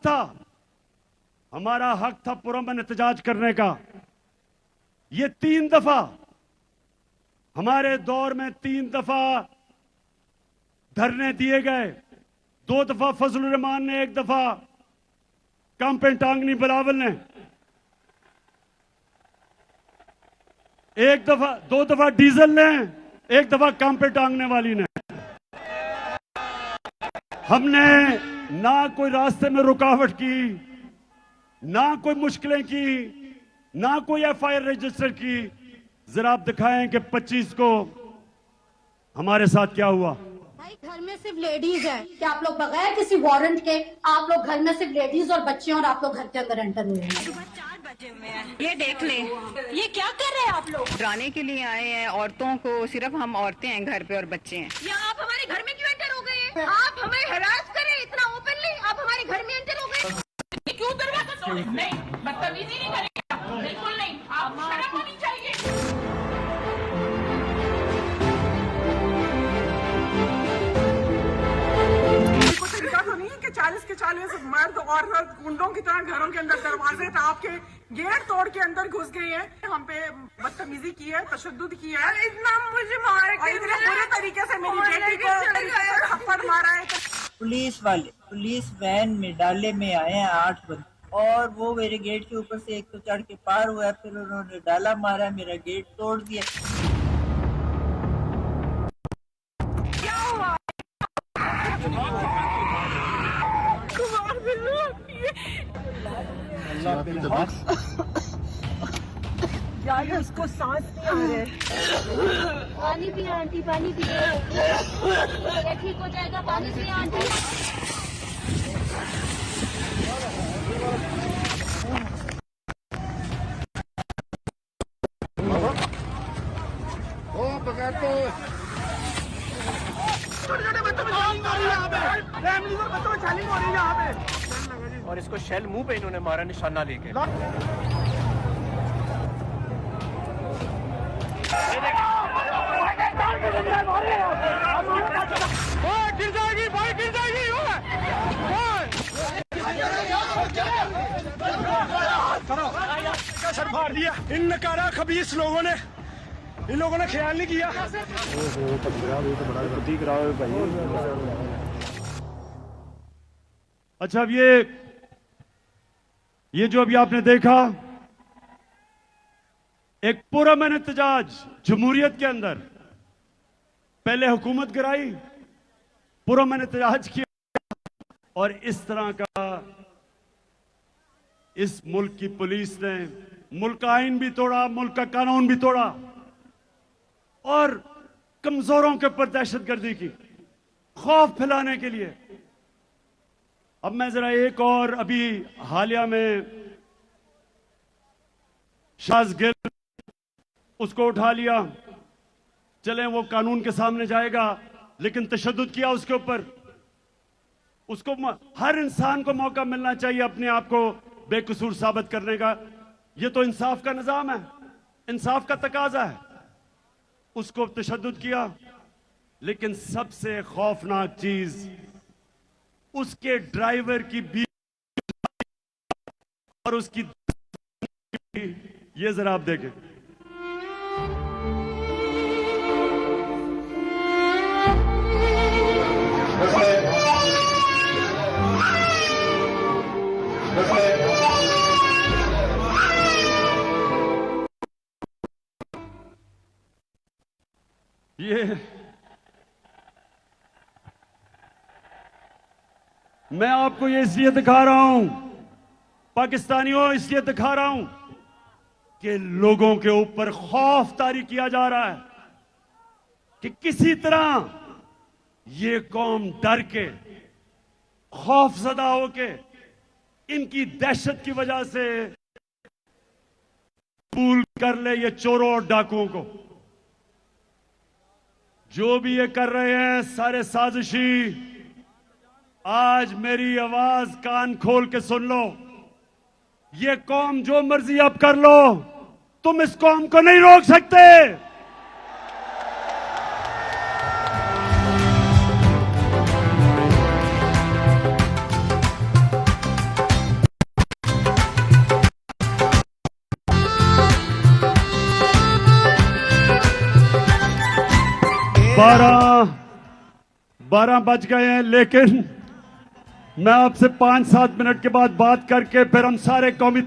था पुरअमन एहतजाज करने का। ये 3 दफा हमारे दौर में 3 दफा धरने दिए गए। 2 दफा फजलुर रहमान ने, 1 दफा काम पे टांगनी बिलावल ने, एक दफा 2 दफा डीजल ने, एक दफा काम पे टांगने वाली ने। हमने ना कोई रास्ते में रुकावट की, ना कोई मुश्किलें की, ना कोई एफआईआर रजिस्टर की। जरा आप दिखाएं कि 25 को हमारे साथ क्या हुआ। भाई घर में सिर्फ लेडीज है क्या? आप लोग बगैर किसी वारंट के आप लोग घर में सिर्फ लेडीज और बच्चे और आप लोग घर के अंदर एंटर हुए हैं। सुबह 4 बजे हुए हैं। ये देख लें, ये क्या कर रहे हैं आप लोग? डराने के लिए आए हैं औरतों को, सिर्फ हम औरतें हैं घर पे और बच्चे हैं। या आप हमारे घर में क्यों एंटर हो गए हैं? आप हमें हरास करें इतना ओपनली, आप हमारे घर में एंटर हो गए। क्यों दरवाजा तोड़े? नहीं, बदतमीजी नहीं करेंगे, बिल्कुल नहीं। आप शर्म होनी चाहिए। तो नहीं कि 40 के 40 मर्द और गुंडों की तरह घरों के अंदर दरवाजे टाप के गेट तोड़ के अंदर घुस गए हैं। हम पे बदतमीजी की है, तशद्दुद किया है, इतना मुझे मार के इतने बुरे तरीके से मेरी बेटी को थप्पड़ मारा है। पुलिस वाले पुलिस वैन में डाले में आए हैं 8 बंदे, और वो मेरे गेट के ऊपर से एक तो चढ़ के पार हुआ है, फिर उन्होंने डाला मारा, मेरा गेट तोड़ दिया। क्या हुआ? यार उसको सांस नहीं आ रहे। पानी पिए आंटी, पानी पिए, ठीक हो जाएगा। पानी पिए आंटी। बगैर तो छोटे-छोटे बच्चों में जालिम हो रही है यहाँ पे, फैमिली और बच्चों में जालिम हो रही है यहाँ पे। और इसको शेल मुंह पे इन्होंने मारा निशाना लेके। गिर जाएगी भाई, गिर जाएगी। सर फाड़ दिया इन नकारा खबीस लोगों ने, इन लोगों ने ख्याल नहीं किया। अच्छा, अब ये जो अभी आपने देखा, एक पुरअमन एहतजाज जमहूरियत के अंदर, पहले हुकूमत गिराई, पुरअमन एहतजाज किया, और इस तरह का इस मुल्क की पुलिस ने मुल्क का आइन भी तोड़ा, मुल्क का कानून भी तोड़ा, और कमजोरों के ऊपर दहशतगर्दी की, खौफ फैलाने के लिए। अब मैं जरा एक और, अभी हालिया में शाज गिल, उसको उठा लिया, चले वो कानून के सामने जाएगा, लेकिन तशद्दुद किया उसके ऊपर। उसको हर इंसान को मौका मिलना चाहिए अपने आप को बेकसूर साबित करने का। ये तो इंसाफ का निजाम है, इंसाफ का तकाजा है। उसको तशद्दुद किया, लेकिन सबसे खौफनाक चीज उसके ड्राइवर की बीवी और उसकी, ये जरा आप देखें। ये मैं आपको ये इसलिए दिखा रहा हूं, पाकिस्तानियों, इसलिए दिखा रहा हूं कि लोगों के ऊपर खौफ तारी किया जा रहा है कि किसी तरह ये कौम डर के, खौफजदा होके, इनकी दहशत की वजह से कबूल कर ले ये चोरों और डाकुओं को। जो भी ये कर रहे हैं सारे साजिशी। आज मेरी आवाज कान खोल के सुन लो, ये कौम जो मर्जी अब कर लो, तुम इस कौम को नहीं रोक सकते। बारह बज गए हैं, लेकिन मैं आपसे 5-7 मिनट के बाद बात करके फिर हम सारे कौमी